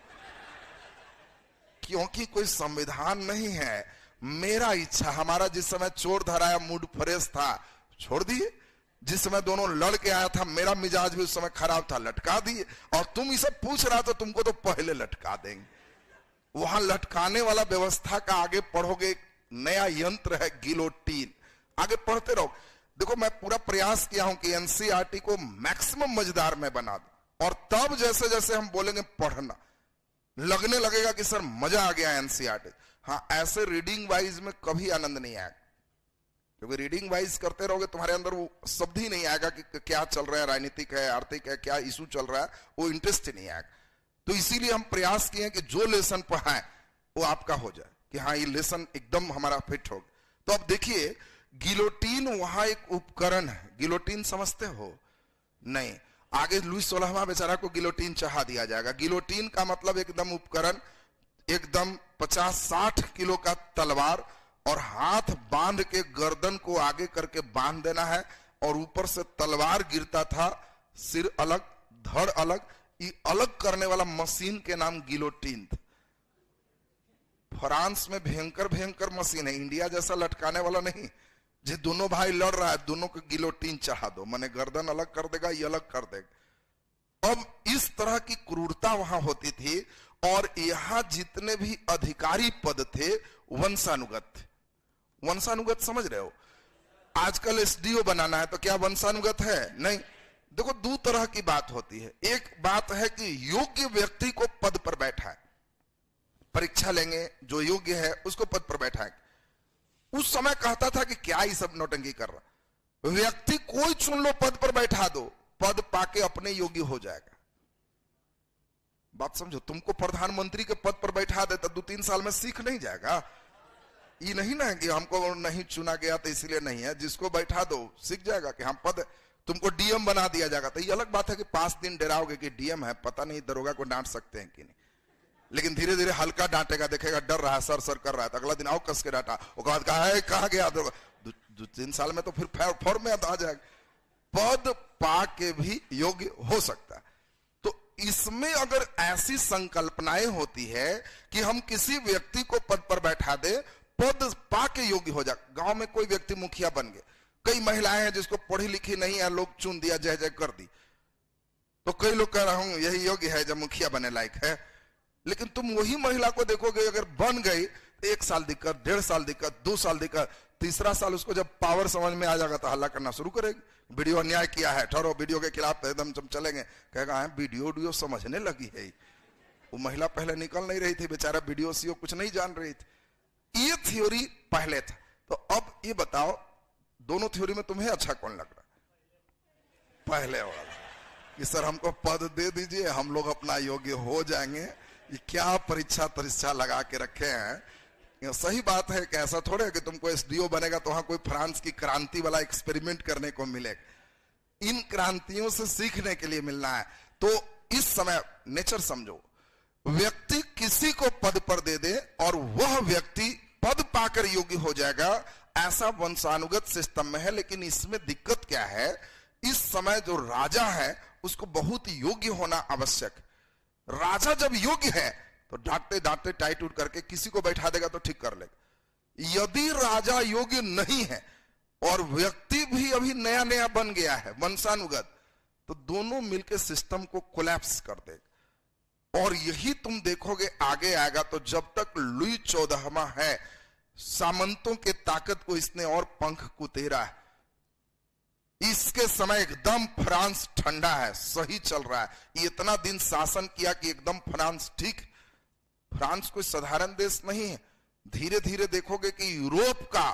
क्योंकि कोई संविधान नहीं है। मेरा इच्छा, हमारा जिस समय चोर धराया मूड फ्रेश था, छोड़ दिए। जिस समय दोनों लड़ के आया था मेरा मिजाज भी उस समय खराब था, लटका दिए। और तुम इसे पूछ रहा तो तुमको तो पहले लटका देंगे। वहां लटकाने वाला व्यवस्था का आगे पढ़ोगे, एक नया यंत्र है गिलोटीन, आगे पढ़ते रहो। देखो मैं पूरा प्रयास किया हूं कि एनसीईआरटी को मैक्सिमम मजेदार में बना दूं, और तब जैसे जैसे हम बोलेंगे पढ़ना लगने लगेगा कि सर मजा आ गया एनसीईआरटी। हाँ, ऐसे रीडिंग वाइज में कभी आनंद नहीं आएगा, क्योंकि रीडिंग वाइज करते रहोगे तुम्हारे अंदर वो शब्द ही नहीं आएगा कि क्या चल रहा है, राजनीतिक है, आर्थिक है, क्या इशू चल रहा है, वो इंटरेस्ट ही नहीं आएगा। तो इसीलिए हम प्रयास किए कि जो लेसन पढ़ाएं वो आपका हो जाए, कि हाँ ये लेसन एकदम हमारा फिट हो। तो अब देखिए, गिलोटीन वहां एक उपकरण है। गिलोटीन समझते हो? नहीं। आगे लुई 16वां बेचारा को गिलोटीन चढ़ा दिया जाएगा। गिलोटीन का मतलब एकदम उपकरण, एकदम 50-60 किलो का तलवार, और हाथ बांध के गर्दन को आगे करके बांध देना है, और ऊपर से तलवार गिरता था, सिर अलग धड़ अलग। ये अलग करने वाला मशीन के नाम गिलोटीन था। फ्रांस में भयंकर भयंकर मशीन है, इंडिया जैसा लटकाने वाला नहीं। जी दोनों भाई लड़ रहा है, दोनों को गिलोटीन चढ़ा दो, माने गर्दन अलग कर देगा, ये अलग कर देगा। अब इस तरह की क्रूरता वहां होती थी। और यहां जितने भी अधिकारी पद थे वंशानुगत थे। वंशानुगत समझ रहे हो? आजकल एसडीओ बनाना है तो क्या वंशानुगत है? नहीं। देखो 2 तरह की बात होती है। एक बात है कि योग्य व्यक्ति को पद पर बैठाए, परीक्षा लेंगे, जो योग्य है उसको पद पर बैठाए। उस समय कहता था कि क्या ये सब नौटंकी कर रहा, व्यक्ति कोई चुन लो, पद पर बैठा दो, पद पाके अपने योग्य हो जाएगा। बात समझो, तुमको प्रधानमंत्री के पद पर बैठा दे तो 2-3 साल में सीख नहीं जाएगा? ये नहीं ना है कि हमको नहीं चुना गया तो इसलिए नहीं है, जिसको बैठा दो सीख जाएगा कि हम पद। तुमको डीएम बना दिया जाएगा तो ये अलग बात है कि 5 दिन डराओगे कि डीएम है, पता नहीं दरोगा को डांट सकते हैं कि नहीं, लेकिन धीरे धीरे हल्का डांटेगा, देखेगा डर रहा है, सर सर कर रहा है, तो अगला दिन आओ कस के डांटा, उसके बाद कहा गया, 2-3 साल में तो फिर फॉर्म में आ जाएगा। पद पा के भी योग्य हो सकता है। तो इसमें अगर ऐसी संकल्पनाएं होती है कि हम किसी व्यक्ति को पद पर बैठा दे, पद पा के योग्य हो जाए। गांव में कोई व्यक्ति मुखिया बन गए, कई महिलाएं हैं जिसको पढ़ी लिखी नहीं है, लोग चुन दिया, जय जय कर दी, तो कई लोग कह रहा हूं यही योग्य है जब मुखिया बने लायक है। लेकिन तुम वही महिला को देखोगे, अगर बन गई तो 1 साल दिक्कत, 1.5 साल दिक्कत, 2 साल दिक्कत, 3रा साल उसको जब पावर समझ में आ जाएगा तो हल्ला करना शुरू करेगी, वीडियो अन्याय किया है, ठहरो, वीडियो के खिलाफ एकदम चलेंगे। कहेगा वीडियो समझने लगी है। वो महिला पहले निकल नहीं रही थी, बेचारा वीडियो सीओ कुछ नहीं जान रही थी। ये थ्योरी पहले था। तो अब ये बताओ, दोनों थ्योरी में तुम्हें अच्छा कौन लग रहा? पहले वाला कि सर हमको पद दे दीजिए, हम लोग अपना योग्य हो जाएंगे। ये क्या परीक्षा लगा के रखे हैं। सही बात है कि ऐसा थोड़े है कि तुमको एसडीओ बनेगा तो वहां कोई फ्रांस की क्रांति वाला एक्सपेरिमेंट करने को मिलेगा। इन क्रांतियों से सीखने के लिए मिलना है। तो इस समय नेचर समझो, व्यक्ति किसी को पद पर दे दे और वह व्यक्ति पद पाकर योग्य हो जाएगा, ऐसा वंशानुगत सिस्टम में है। लेकिन इसमें दिक्कत क्या है, इस समय जो राजा है उसको बहुत योग्य होना आवश्यक। राजा जब योग्य है तो डांटते डांटते टाइट उठ करके किसी को बैठा देगा तो ठीक कर लेगा। यदि राजा योग्य नहीं है और व्यक्ति भी अभी नया नया बन गया है वंशानुगत, तो दोनों मिलकर सिस्टम को कोलैप्स कर देगा। और यही तुम देखोगे आगे आएगा। तो जब तक लुई 14वां है, सामंतों के ताकत को इसने और पंख कुतेरा है। इसके समय एकदम फ्रांस ठंडा है, सही चल रहा है। ये इतना दिन शासन किया कि एकदम फ्रांस ठीक। फ्रांस कोई साधारण देश नहीं है। धीरे धीरे देखोगे कि यूरोप का,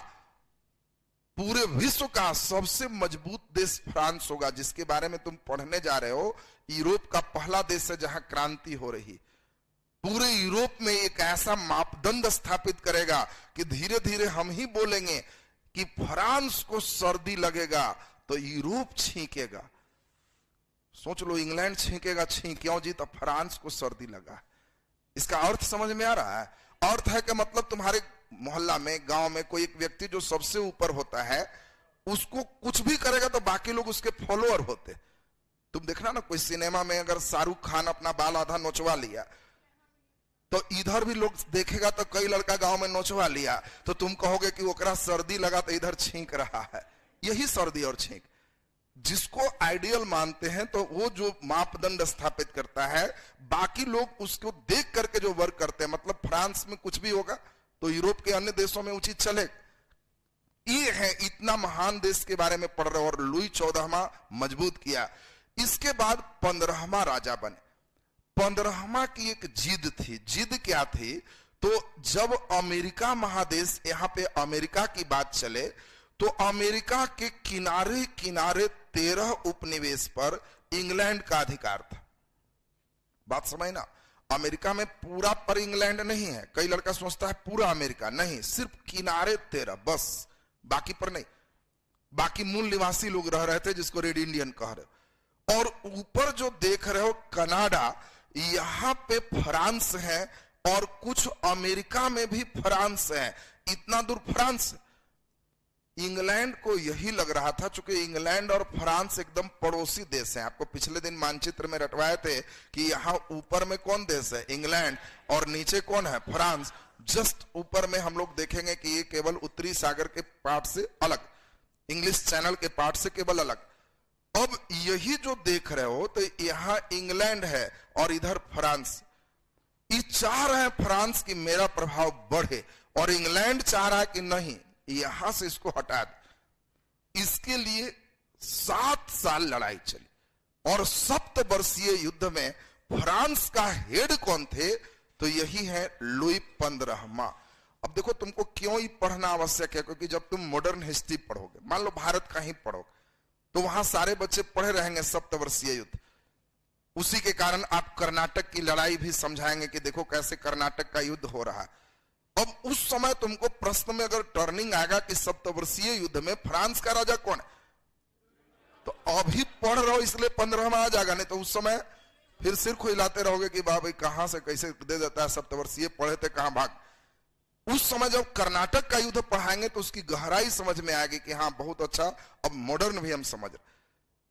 पूरे विश्व का सबसे मजबूत देश फ्रांस होगा, जिसके बारे में तुम पढ़ने जा रहे हो। यूरोप का पहला देश है जहां क्रांति हो रही। पूरे यूरोप में एक ऐसा मापदंड स्थापित करेगा कि धीरे धीरे हम ही बोलेंगे कि फ्रांस को सर्दी लगेगा तो यूरोप छींकेगा। सोच लो, इंग्लैंड छींकेगा, क्यों जी? तो फ्रांस को सर्दी लगा। इसका अर्थ समझ में आ रहा है? अर्थ है कि मतलब तुम्हारे मोहल्ला में, गांव में कोई एक व्यक्ति जो सबसे ऊपर होता है, उसको कुछ भी करेगा तो बाकी लोग उसके फॉलोअर होते। तुम देखना ना, कोई सिनेमा में अगर शाहरुख खान अपना बाल आधा नोचवा लिया तो इधर भी लोग देखेगा, तो कई लड़का गांव में नोचवा लिया तो तुम कहोगे कि ओकरा सर्दी लगा तो इधर छींक रहा है। यही सर्दी और छींक। जिसको आइडियल मानते हैं तो वो जो मापदंड स्थापित करता है, बाकी लोग उसको देख करके जो वर्क करते हैं। मतलब फ्रांस में कुछ भी होगा तो यूरोप के अन्य देशों में उचित चले। ये है, इतना महान देश के बारे में पढ़ रहे। और लुई 14वां मजबूत किया। इसके बाद 15वां राजा बने। 15वां की एक जिद थी। जिद क्या थी? तो जब अमेरिका महादेश, यहां पे अमेरिका की बात चले, तो अमेरिका के किनारे किनारे 13 उपनिवेश पर इंग्लैंड का अधिकार था। बात समझ ना, अमेरिका में पूरा पर इंग्लैंड नहीं है। कई लड़का सोचता है पूरा अमेरिका, नहीं, सिर्फ किनारे 13 बस, बाकी पर नहीं। बाकी मूल निवासी लोग रह रहे थे, जिसको रेड इंडियन कह रहे हो। और ऊपर जो देख रहे हो कनाडा, यहां पे फ्रांस है और कुछ अमेरिका में भी फ्रांस है। इतना दूर फ्रांस। इंग्लैंड को यही लग रहा था, चूंकि इंग्लैंड और फ्रांस एकदम पड़ोसी देश हैं। आपको पिछले दिन मानचित्र में रटवाए थे कि यहाँ ऊपर में कौन देश है? इंग्लैंड, और नीचे कौन है? फ्रांस। जस्ट ऊपर में हम लोग देखेंगे कि ये केवल उत्तरी सागर के पार्ट से अलग, इंग्लिश चैनल के पार्ट से केवल अलग। अब यही जो देख रहे हो, तो यहाँ इंग्लैंड है और इधर फ्रांस। ये चाह रहे हैं फ्रांस की मेरा प्रभाव बढ़े, और इंग्लैंड चाह रहा है कि नहीं, यहां से इसको हटा दे। इसके लिए 7 साल लड़ाई चली। और 7 वर्षीय युद्ध में फ्रांस का हेड कौन थे? तो यही है लुई 15वां। अब देखो, तुमको क्यों ही पढ़ना आवश्यक है? क्योंकि जब तुम मॉडर्न हिस्ट्री पढ़ोगे, मान लो भारत का ही पढ़ोगे, तो वहां सारे बच्चे पढ़े रहेंगे 7 वर्षीय युद्ध। उसी के कारण आप कर्नाटक की लड़ाई भी समझाएंगे कि देखो कैसे कर्नाटक का युद्ध हो रहा है। अब उस समय तुमको प्रश्न में अगर टर्निंग आएगा कि 7 वर्षीय युद्ध में फ्रांस का राजा कौन है, तो अभी पढ़ रहे हो इसलिए 15वां आ जाएगा। नहीं तो उस समय फिर सिर खुलाते रहोगे कि भाई कहां से कैसे दे देता है, 7 वर्षीय पढ़े थे कहां भाग। उस समय जब कर्नाटक का युद्ध पढ़ाएंगे तो उसकी गहराई समझ में आएगी कि हाँ बहुत अच्छा, अब मॉडर्न भी हम समझ रहे।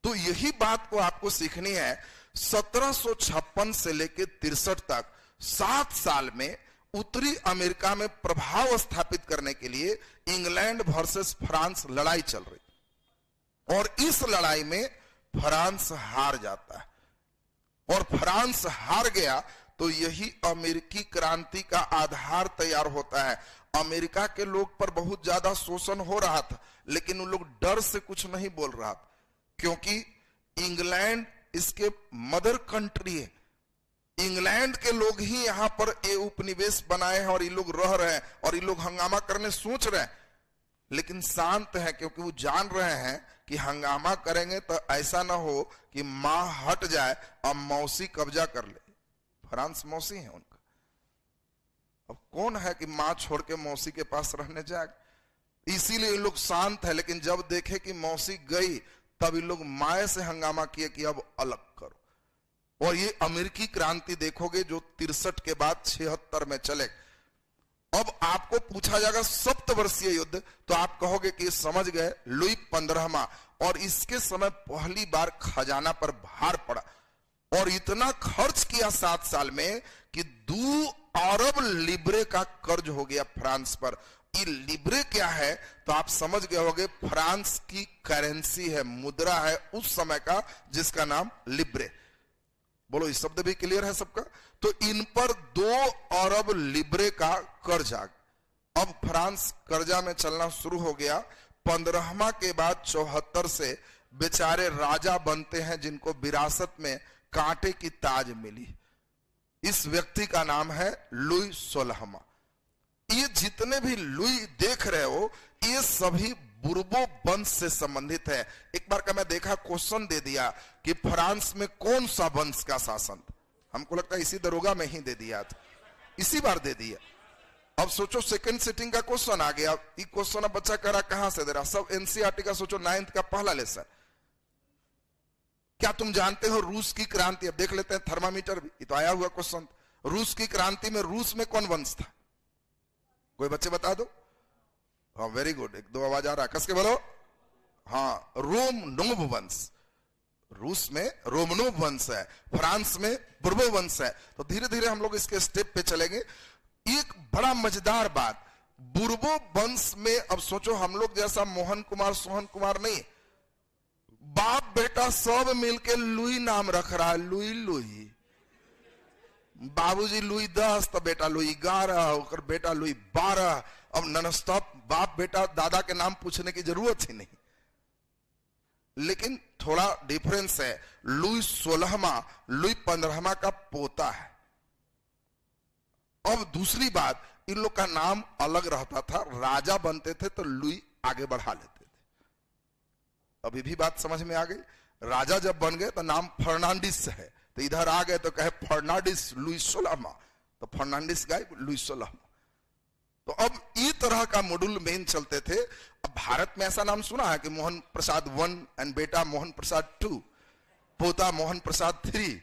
तो यही बात को आपको सीखनी है। 1756 से लेकर 63 तक 7 साल में उत्तरी अमेरिका में प्रभाव स्थापित करने के लिए इंग्लैंड वर्सेस फ्रांस लड़ाई चल रही। और इस लड़ाई में फ्रांस हार जाता है। और फ्रांस हार गया तो यही अमेरिकी क्रांति का आधार तैयार होता है। अमेरिका के लोग पर बहुत ज्यादा शोषण हो रहा था, लेकिन उन लोग डर से कुछ नहीं बोल रहा था, क्योंकि इंग्लैंड इसके मदर कंट्री है। इंग्लैंड के लोग ही यहां पर ये उपनिवेश बनाए हैं और ये लोग रह रहे हैं, और ये लोग हंगामा करने सोच रहे हैं, लेकिन शांत हैं, क्योंकि वो जान रहे हैं कि हंगामा करेंगे तो ऐसा ना हो कि मां हट जाए और मौसी कब्जा कर ले। फ्रांस मौसी है उनका। अब कौन है कि मां छोड़ के मौसी के पास रहने जाएगा? इसीलिए लोग शांत है। लेकिन जब देखे कि मौसी गई, तब इन लोग माए से हंगामा किए कि अब अलग करो। और ये अमेरिकी क्रांति देखोगे जो 63 के बाद 76 में चले। अब आपको पूछा जाएगा सप्तवर्षीय युद्ध, तो आप कहोगे कि समझ गए लुई 15वां, और इसके समय पहली बार खजाना पर भार पड़ा और इतना खर्च किया 7 साल में कि 2 अरब लिब्रे का कर्ज हो गया फ्रांस पर। ये लिब्रे क्या है तो आप समझ गए होंगे, फ्रांस की करेंसी है, मुद्रा है उस समय का, जिसका नाम लिब्रे। बोलो इस शब्द भी क्लियर है सबका? तो इन पर 2 अरब लिब्रे का कर्ज आ गया। अब फ्रांस कर्जा में चलना शुरू हो गया। 15वां के बाद 74 से बेचारे राजा बनते हैं जिनको विरासत में कांटे की ताज मिली। इस व्यक्ति का नाम है लुई 16वां। ये जितने भी लुई देख रहे हो ये सभी बुर्बो वंश से संबंधित है। एक बार का मैं देखा क्वेश्चन दे दिया कि फ्रांस में कौन सा वंश का शासन, हमको लगता है इसी दरोगा में ही दे दिया था, इसी बार दे दिया। अब सोचो सेकंड सिटिंग का क्वेश्चन आ गया। ये क्वेश्चन अब बच्चा कह रहा कहां से दे रहा, सब एनसीईआरटी का। सोचो 9th का पहला लेसन। क्या तुम जानते हो रूस की क्रांति, अब देख लेते हैं थर्मामीटर भी, ये तो आया हुआ क्वेश्चन। रूस की क्रांति में रूस में कौन वंश था, कोई बच्चे बता दो। हाँ वेरी गुड, 1-2 आवाज आ रहा है, कस के बोलो। हाँ रोमनोव वंश। रूस में रोमनोव वंश है, फ्रांस में बुर्बो वंश है। तो धीरे धीरे हम लोग इसके स्टेप पे चलेंगे। एक बड़ा मजेदार बात, बुर्बो वंश में अब सोचो हम लोग जैसा मोहन कुमार सोहन कुमार नहीं, बाप बेटा सब मिलके लुई नाम रख रहा है। लुई लुई, बाबूजी लुई 10 तो बेटा लुई 11 और बेटा लुई 12। अब नॉनस्टॉप बाप बेटा दादा के नाम पूछने की जरूरत ही नहीं। लेकिन थोड़ा डिफरेंस है, लुई 16वां लुई 15वां का पोता है। अब दूसरी बात, इन लोग का नाम अलग रहता था, राजा बनते थे तो लुई आगे बढ़ा लेते थे। अभी भी बात समझ में आ गई। राजा जब बन गए तो नाम फर्नांडिस है, तो इधर आ गए तो कहे फर्नांडिस लुई 16वां, तो फर्नांडिस गए लुई 16वां। तो अब ये तरह का मॉड्यूल मेन चलते थे। अब भारत में ऐसा नाम सुना है कि मोहन प्रसाद 1 एंड बेटा मोहन प्रसाद 2, पोता मोहन प्रसाद 3,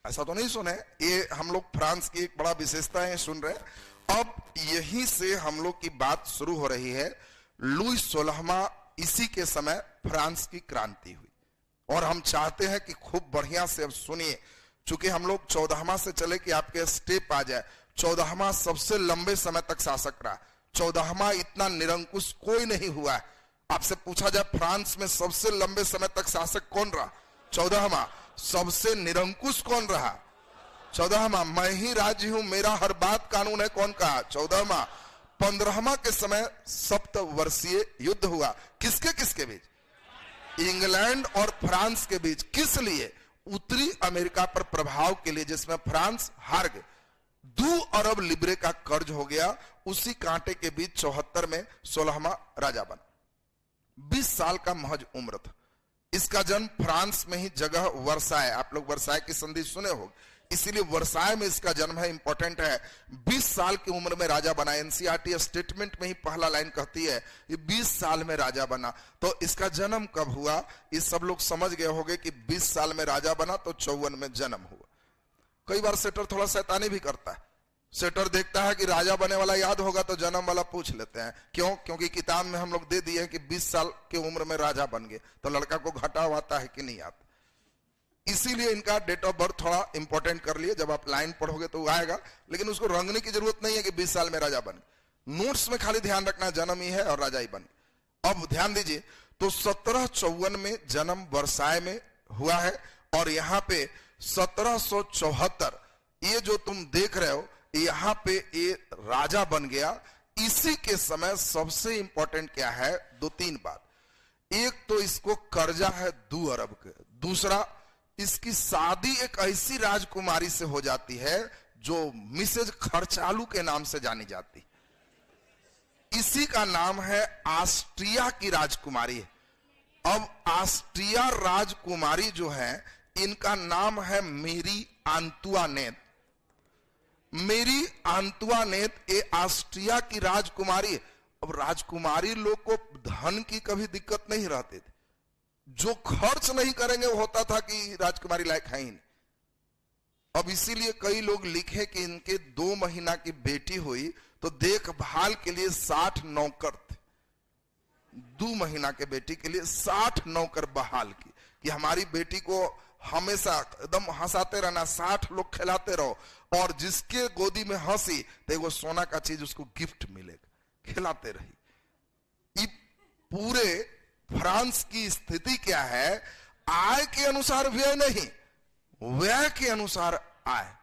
ऐसा तो नहीं सुने। ये हम लोग फ्रांस की एक बड़ा विशेषता है सुन रहे। अब यहीं से हम लोग की बात शुरू हो रही है। लुई 16वां, इसी के समय फ्रांस की क्रांति हुई और हम चाहते हैं कि खूब बढ़िया से अब सुनिए, चूंकि हम लोग 14वां से चले कि आपके स्टेप आ जाए। 14वां सबसे लंबे समय तक शासक रहा। 14वां इतना निरंकुश कोई नहीं हुआ है। आपसे पूछा जाए फ्रांस में सबसे लंबे समय तक शासक कौन रहा, 14वां। सबसे निरंकुश कौन रहा, 14वां। मैं ही राज्य हूं, मेरा हर बात कानून है, कौन कहा, 14वां। 15वां के समय सप्तवर्षीय युद्ध हुआ, किसके किसके बीच, इंग्लैंड और फ्रांस के बीच। किस लिए, उत्तरी अमेरिका पर प्रभाव के लिए, जिसमें फ्रांस हार गए। 2 अरब लिब्रे का कर्ज हो गया। उसी कांटे के बीच 74 में 16वां राजा बना। 20 साल का महज उम्र था। इसका जन्म फ्रांस में ही जगह वर्साय, आप लोग वर्साय की संधि सुने हो, इसीलिए वर्साय में इसका जन्म है, इंपॉर्टेंट है। 20 साल की उम्र में राजा बना। एनसीईआरटी स्टेटमेंट में ही पहला लाइन कहती है ये 20 साल में राजा बना। तो इसका जन्म कब हुआ, ये सब लोग समझ गए होंगे कि 20 साल में राजा बना तो 54 में जन्म हुआ। कई बार सेटर थोड़ा शैतानी भी करता है। सेटर देखता है कि राजा बने वाला याद होगा तो जन्म वाला पूछ लेते हैं। क्यों, क्योंकि किताब में हम लोग दे दिए हैं कि 20 साल की उम्र में राजा बन गए, तो लड़का को घटाव आता है कि नहीं आता। इसीलिए इनका डेट ऑफ बर्थ थोड़ा इंपॉर्टेंट कर लिए। जब आप लाइन पढ़ोगे तो वो आएगा, लेकिन उसको रंगने की जरूरत नहीं है कि 20 साल में राजा बन गए। नोट्स में खाली ध्यान रखना जन्म ही है और राजा ही बन। अब ध्यान दीजिए, तो 1754 में जन्म वर्साय में हुआ है और यहाँ पे 1774 ये जो तुम देख रहे हो यहाँ पे ये राजा बन गया। इसी के समय सबसे इंपॉर्टेंट क्या है, 2-3 बात। एक तो इसको कर्जा है 2 अरब के। दूसरा, इसकी शादी एक ऐसी राजकुमारी से हो जाती है जो मिसेज खर्चालू के नाम से जानी जाती। इसी का नाम है ऑस्ट्रिया की राजकुमारी। अब ऑस्ट्रिया राजकुमारी जो है, इनका नाम है मेरी आंतुआनेत। मेरी आंतुआनेत ये ऑस्ट्रिया की राजकुमारी। अब राजकुमारी लोग को धन की कभी दिक्कत नहीं रहती थी। जो खर्च नहीं करेंगे वो होता था कि राजकुमारी लायक है ही नहीं। अब इसीलिए कई लोग लिखे कि इनके 2 महीना की बेटी हुई तो देखभाल के लिए 60 नौकर थे। 2 महीना के बेटी के लिए 60 नौकर बहाल की कि हमारी बेटी को हमेशा एकदम हंसाते रहना, 60 लोग खिलाते रहो, और जिसके गोदी में हंसी तो वो सोना का चीज उसको गिफ्ट मिलेगा, खिलाते रही। ये पूरे फ्रांस की स्थिति क्या है? आय के अनुसार व्यय नहीं, व्यय के अनुसार आय।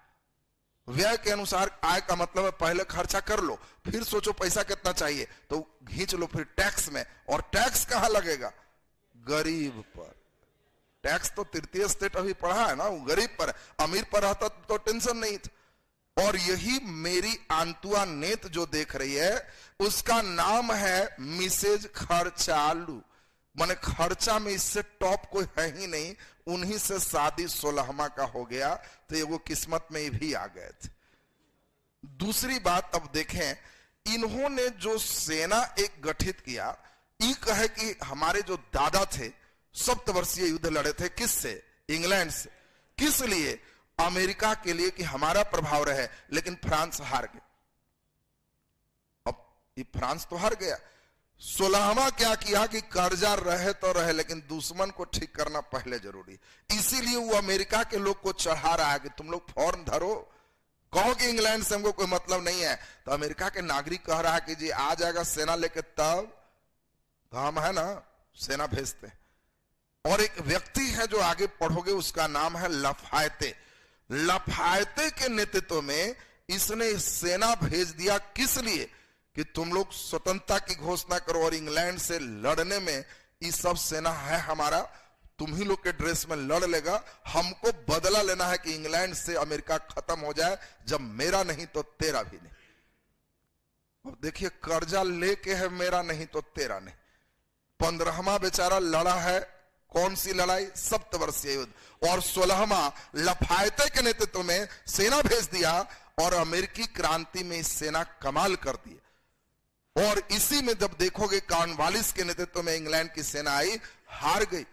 व्यय के अनुसार आय का मतलब है पहले खर्चा कर लो, फिर सोचो पैसा कितना चाहिए तो खींच लो फिर टैक्स में। और टैक्स कहां लगेगा? गरीब पर। टैक्स तो तृतीय स्टेट अभी पढ़ा है ना, वो गरीब पर। अमीर पर रहता तो टेंशन नहीं था। और यही मेरी आंतुआ नेत जो देख रही है उसका नाम है मिसेज खर्चालू। माने खर्चा में इससे टॉप कोई है ही नहीं। उन्हीं से शादी 16वां का हो गया, तो ये वो किस्मत में भी आ गए थे। दूसरी बात अब देखें, इन्होंने जो सेना एक गठित किया, ये कहे कि हमारे जो दादा थे सप्तवर्षीय युद्ध लड़े थे, किससे? इंग्लैंड से। किस लिए? अमेरिका के लिए कि हमारा प्रभाव रहे। लेकिन फ्रांस हार गया। अब ये फ्रांस तो हार गया। 16वां क्या किया कि कर्जा रहे तो रहे, लेकिन दुश्मन को ठीक करना पहले जरूरी। इसीलिए वो अमेरिका के लोग को चढ़ा रहा है कि तुम लोग फॉर्म धरो, कहो कि इंग्लैंड से हमको कोई मतलब नहीं है। तो अमेरिका के नागरिक कह रहा है कि जी आ जाएगा सेना लेके, तब तो हम है ना सेना भेजते। और एक व्यक्ति है जो आगे पढ़ोगे, उसका नाम है लफायते। लफायते के नेतृत्व में इसने सेना भेज दिया। किस लिए? कि तुम लोग स्वतंत्रता की घोषणा करो और इंग्लैंड से लड़ने में ये सब सेना है हमारा, तुम ही लोग के ड्रेस में लड़ लेगा। हमको बदला लेना है कि इंग्लैंड से अमेरिका खत्म हो जाए, जब मेरा नहीं तो तेरा भी नहीं। अब देखिए, कर्जा लेके है मेरा नहीं तो तेरा नहीं। 15वां बेचारा लड़ा है। कौन सी लड़ाई? सप्तवर्षीय युद्ध। और 16वां लफायते के नेतृत्व में सेना भेज दिया और अमेरिकी क्रांति में इस सेना कमाल कर दी। और इसी में जब देखोगे कॉर्नवालिस के नेतृत्व में इंग्लैंड की सेना आई, हार गई।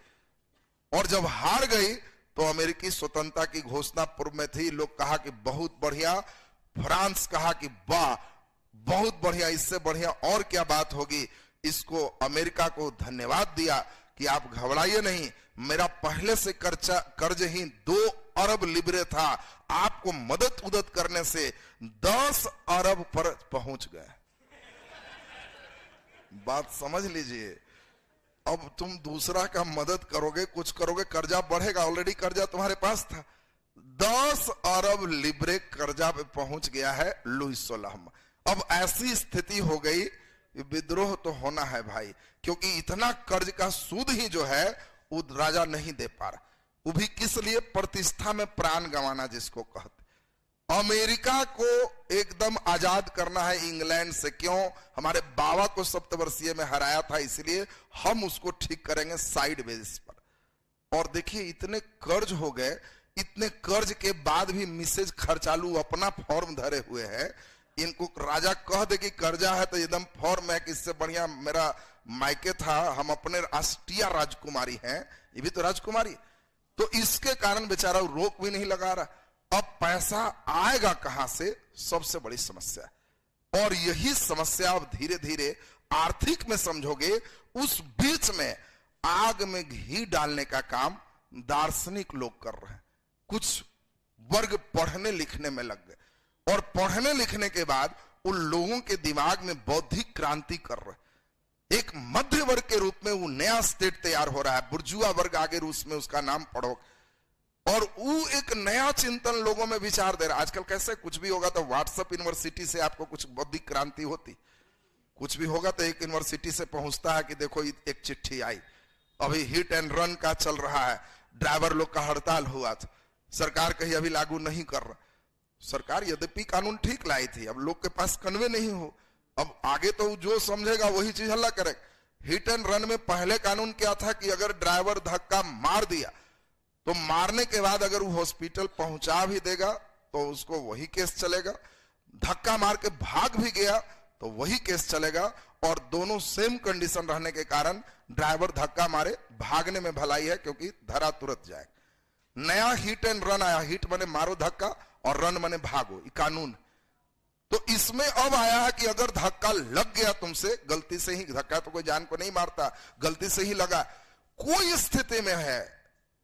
और जब हार गई तो अमेरिकी स्वतंत्रता की घोषणा पूर्व में थी। लोग कहा कि बहुत बढ़िया। फ्रांस कहा कि वाह बहुत बढ़िया, इससे बढ़िया और क्या बात होगी। इसको अमेरिका को धन्यवाद दिया कि आप घबराइए नहीं, मेरा पहले से कर्ज ही 2 अरब लिब्रे था, आपको मदद उदद करने से 10 अरब पर पहुंच गए। बात समझ लीजिए। अब तुम दूसरा का मदद करोगे, कुछ करोगे, कर्जा बढ़ेगा। ऑलरेडी कर्जा तुम्हारे पास था। 10 अरब लिब्रे कर्जा पे पहुंच गया है लुईस 16वां। अब ऐसी स्थिति हो गई, विद्रोह तो होना है भाई, क्योंकि इतना कर्ज का सूद ही जो है वो राजा नहीं दे पा रहा। वो भी किस लिए? प्रतिष्ठा में प्राण गंवाना जिसको कहते। अमेरिका को एकदम आजाद करना है इंग्लैंड से। क्यों? हमारे बाबा को सप्तवर्षीय में हराया था, इसलिए हम उसको ठीक करेंगे साइड बेसिस पर। और देखिए इतने कर्ज हो गए। इतने कर्ज के बाद भी मिसेज खर्चालू अपना फॉर्म धरे हुए है। इनको राजा कह दे कि कर्जा है तो एकदम फॉर्म है कि इससे बढ़िया मेरा मायके था, हम अपने राष्ट्रीय राजकुमारी हैं, ये भी तो राजकुमारी। तो इसके कारण बेचारा रोक भी नहीं लगा रहा। अब पैसा आएगा कहां से? सबसे बड़ी समस्या है। और यही समस्या अब धीरे धीरे आर्थिक में समझोगे, उस बीच में आग में घी डालने का काम दार्शनिक लोग कर रहे हैं। कुछ वर्ग पढ़ने लिखने में लग गए और पढ़ने लिखने के बाद उन लोगों के दिमाग में बौद्धिक क्रांति कर रहे। एक मध्य वर्ग के रूप में वो नया स्टेट तैयार हो रहा है। बुर्जुआ वर्ग आगे रूस में उसका नाम पढ़ो। और वो एक नया चिंतन लोगों में विचार दे रहा। आजकल कैसे कुछ भी होगा तो व्हाट्सएप यूनिवर्सिटी से आपको कुछ बौद्धिक क्रांति होती, कुछ भी होगा तो एक यूनिवर्सिटी से पहुंचता है कि देखो एक चिट्ठी आई, अभी हिट एंड रन का चल रहा है, ड्राइवर लोग का हड़ताल हुआ था, सरकार कहीं अभी लागू नहीं कर रहा। सरकार यद्यपि कानून ठीक लाई थी, अब लोग के पास कन्वे नहीं हो, अब आगे तो जो समझेगा वही चीज हल्ला करे। हिट एंड रन में पहले कानून क्या था कि अगर ड्राइवर धक्का मार दिया तो मारने के बाद अगर वो हॉस्पिटल पहुंचा भी देगा तो उसको वही केस चलेगा, धक्का मार के भाग भी गया तो वही केस चलेगा। और दोनों सेम कंडीशन रहने के कारण ड्राइवर धक्का मारे भागने में भलाई है, क्योंकि धरा तुरंत जाए। नया हिट एंड रन आया। हिट माने मारो धक्का और रन माने भागो, ये कानून। तो इसमें अब आया है कि अगर धक्का लग गया तुमसे, गलती से ही धक्का, तो कोई जान को नहीं मारता, गलती से ही लगा, कोई स्थिति में है,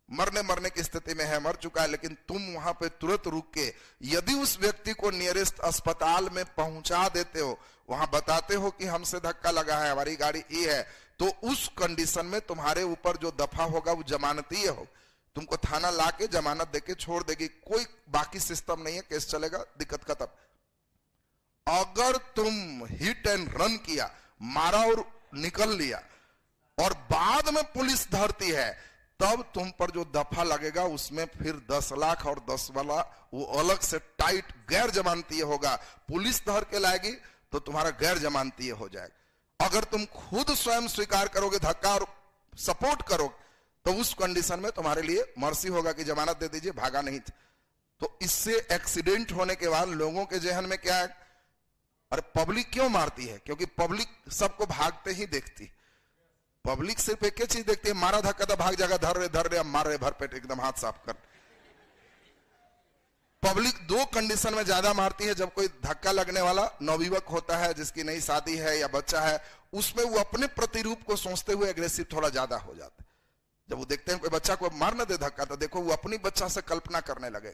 मरने की स्थिति में है, मर चुका है, लेकिन तुम वहां पे तुरंत रुक के यदि उस व्यक्ति को नियरेस्ट अस्पताल में पहुंचा देते हो, वहां बताते हो कि हमसे धक्का लगा है, हमारी गाड़ी ये है, तो उस कंडीशन में तुम्हारे ऊपर जो दफा होगा वो जमानती हो, तुमको थाना लाके जमानत देके छोड़ देगी, कोई बाकी सिस्टम नहीं है, केस चलेगा, दिक्कत खत्म। अगर तुम हिट एंड रन किया, मारा और निकल लिया, और बाद में पुलिस धरती है, तब तुम पर जो दफा लगेगा उसमें फिर 10 लाख और 10 वाला वो अलग से टाइट गैर जमानती होगा। पुलिस धर के लाएगी तो तुम्हारा गैर जमानती हो जाएगा। अगर तुम खुद स्वयं स्वीकार करोगे धक्का और सपोर्ट करोगे, तो उस कंडीशन में तुम्हारे लिए मर्सी होगा कि जमानत दे दीजिए, भागा नहीं था। तो इससे एक्सीडेंट होने के बाद लोगों के जहन में क्या है, अरे पब्लिक क्यों मारती है? क्योंकि पब्लिक सबको भागते ही देखती। पब्लिक सिर्फ एक ही चीज देखती है, मारा धक्का तो भाग जाएगा, धर रहे, अब मार रहे भरपेट, एकदम हाथ साफ कर। पब्लिक दो कंडीशन में ज्यादा मारती है। जब कोई धक्का लगने वाला नवयुवक होता है, जिसकी नई शादी है या बच्चा है, उसमें वो अपने प्रतिरूप को सोचते हुए एग्रेसिव थोड़ा ज्यादा हो जाता है। जब वो देखते हैं कोई बच्चा को मार न दे धक्का, तो देखो वो अपनी बच्चा से कल्पना करने लगे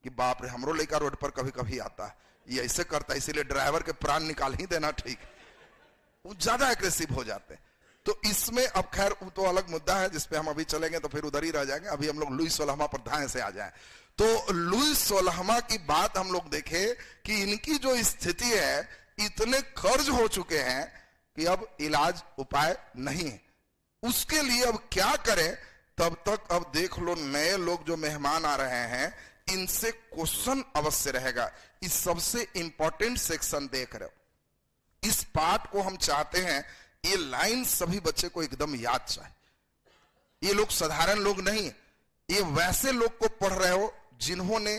कि बाप रे, हमरो लड़का रोड पर कभी कभी आता है, ये ऐसे करता है, इसीलिए ड्राइवर के प्राण निकाल ही देना ठीक। वो ज्यादा एग्रेसिव हो जाते हैं। तो इसमें अब खैर वो तो अलग मुद्दा है, जिसपे हम अभी चलेंगे तो फिर उधर ही रह जाएंगे। अभी हम लोग लुईस सोलहमा पर धाए से आ जाएं। तो लुईस सोलहमा की बात हम लोग देखें कि इनकी जो स्थिति है, इतने कर्ज हो चुके हैं कि अब इलाज उपाय नहीं है। उसके लिए अब क्या करें? तब तक अब देख लो, नए लोग जो मेहमान आ रहे हैं, इनसे क्वेश्चन अवश्य रहेगा। इस सबसे इंपॉर्टेंट सेक्शन देख रहे हो, इस पार्ट को हम चाहते हैं, ये लाइन सभी बच्चे को एकदम याद चाहिए। ये लोग साधारण लोग नहीं, ये वैसे लोग को पढ़ रहे हो जिन्होंने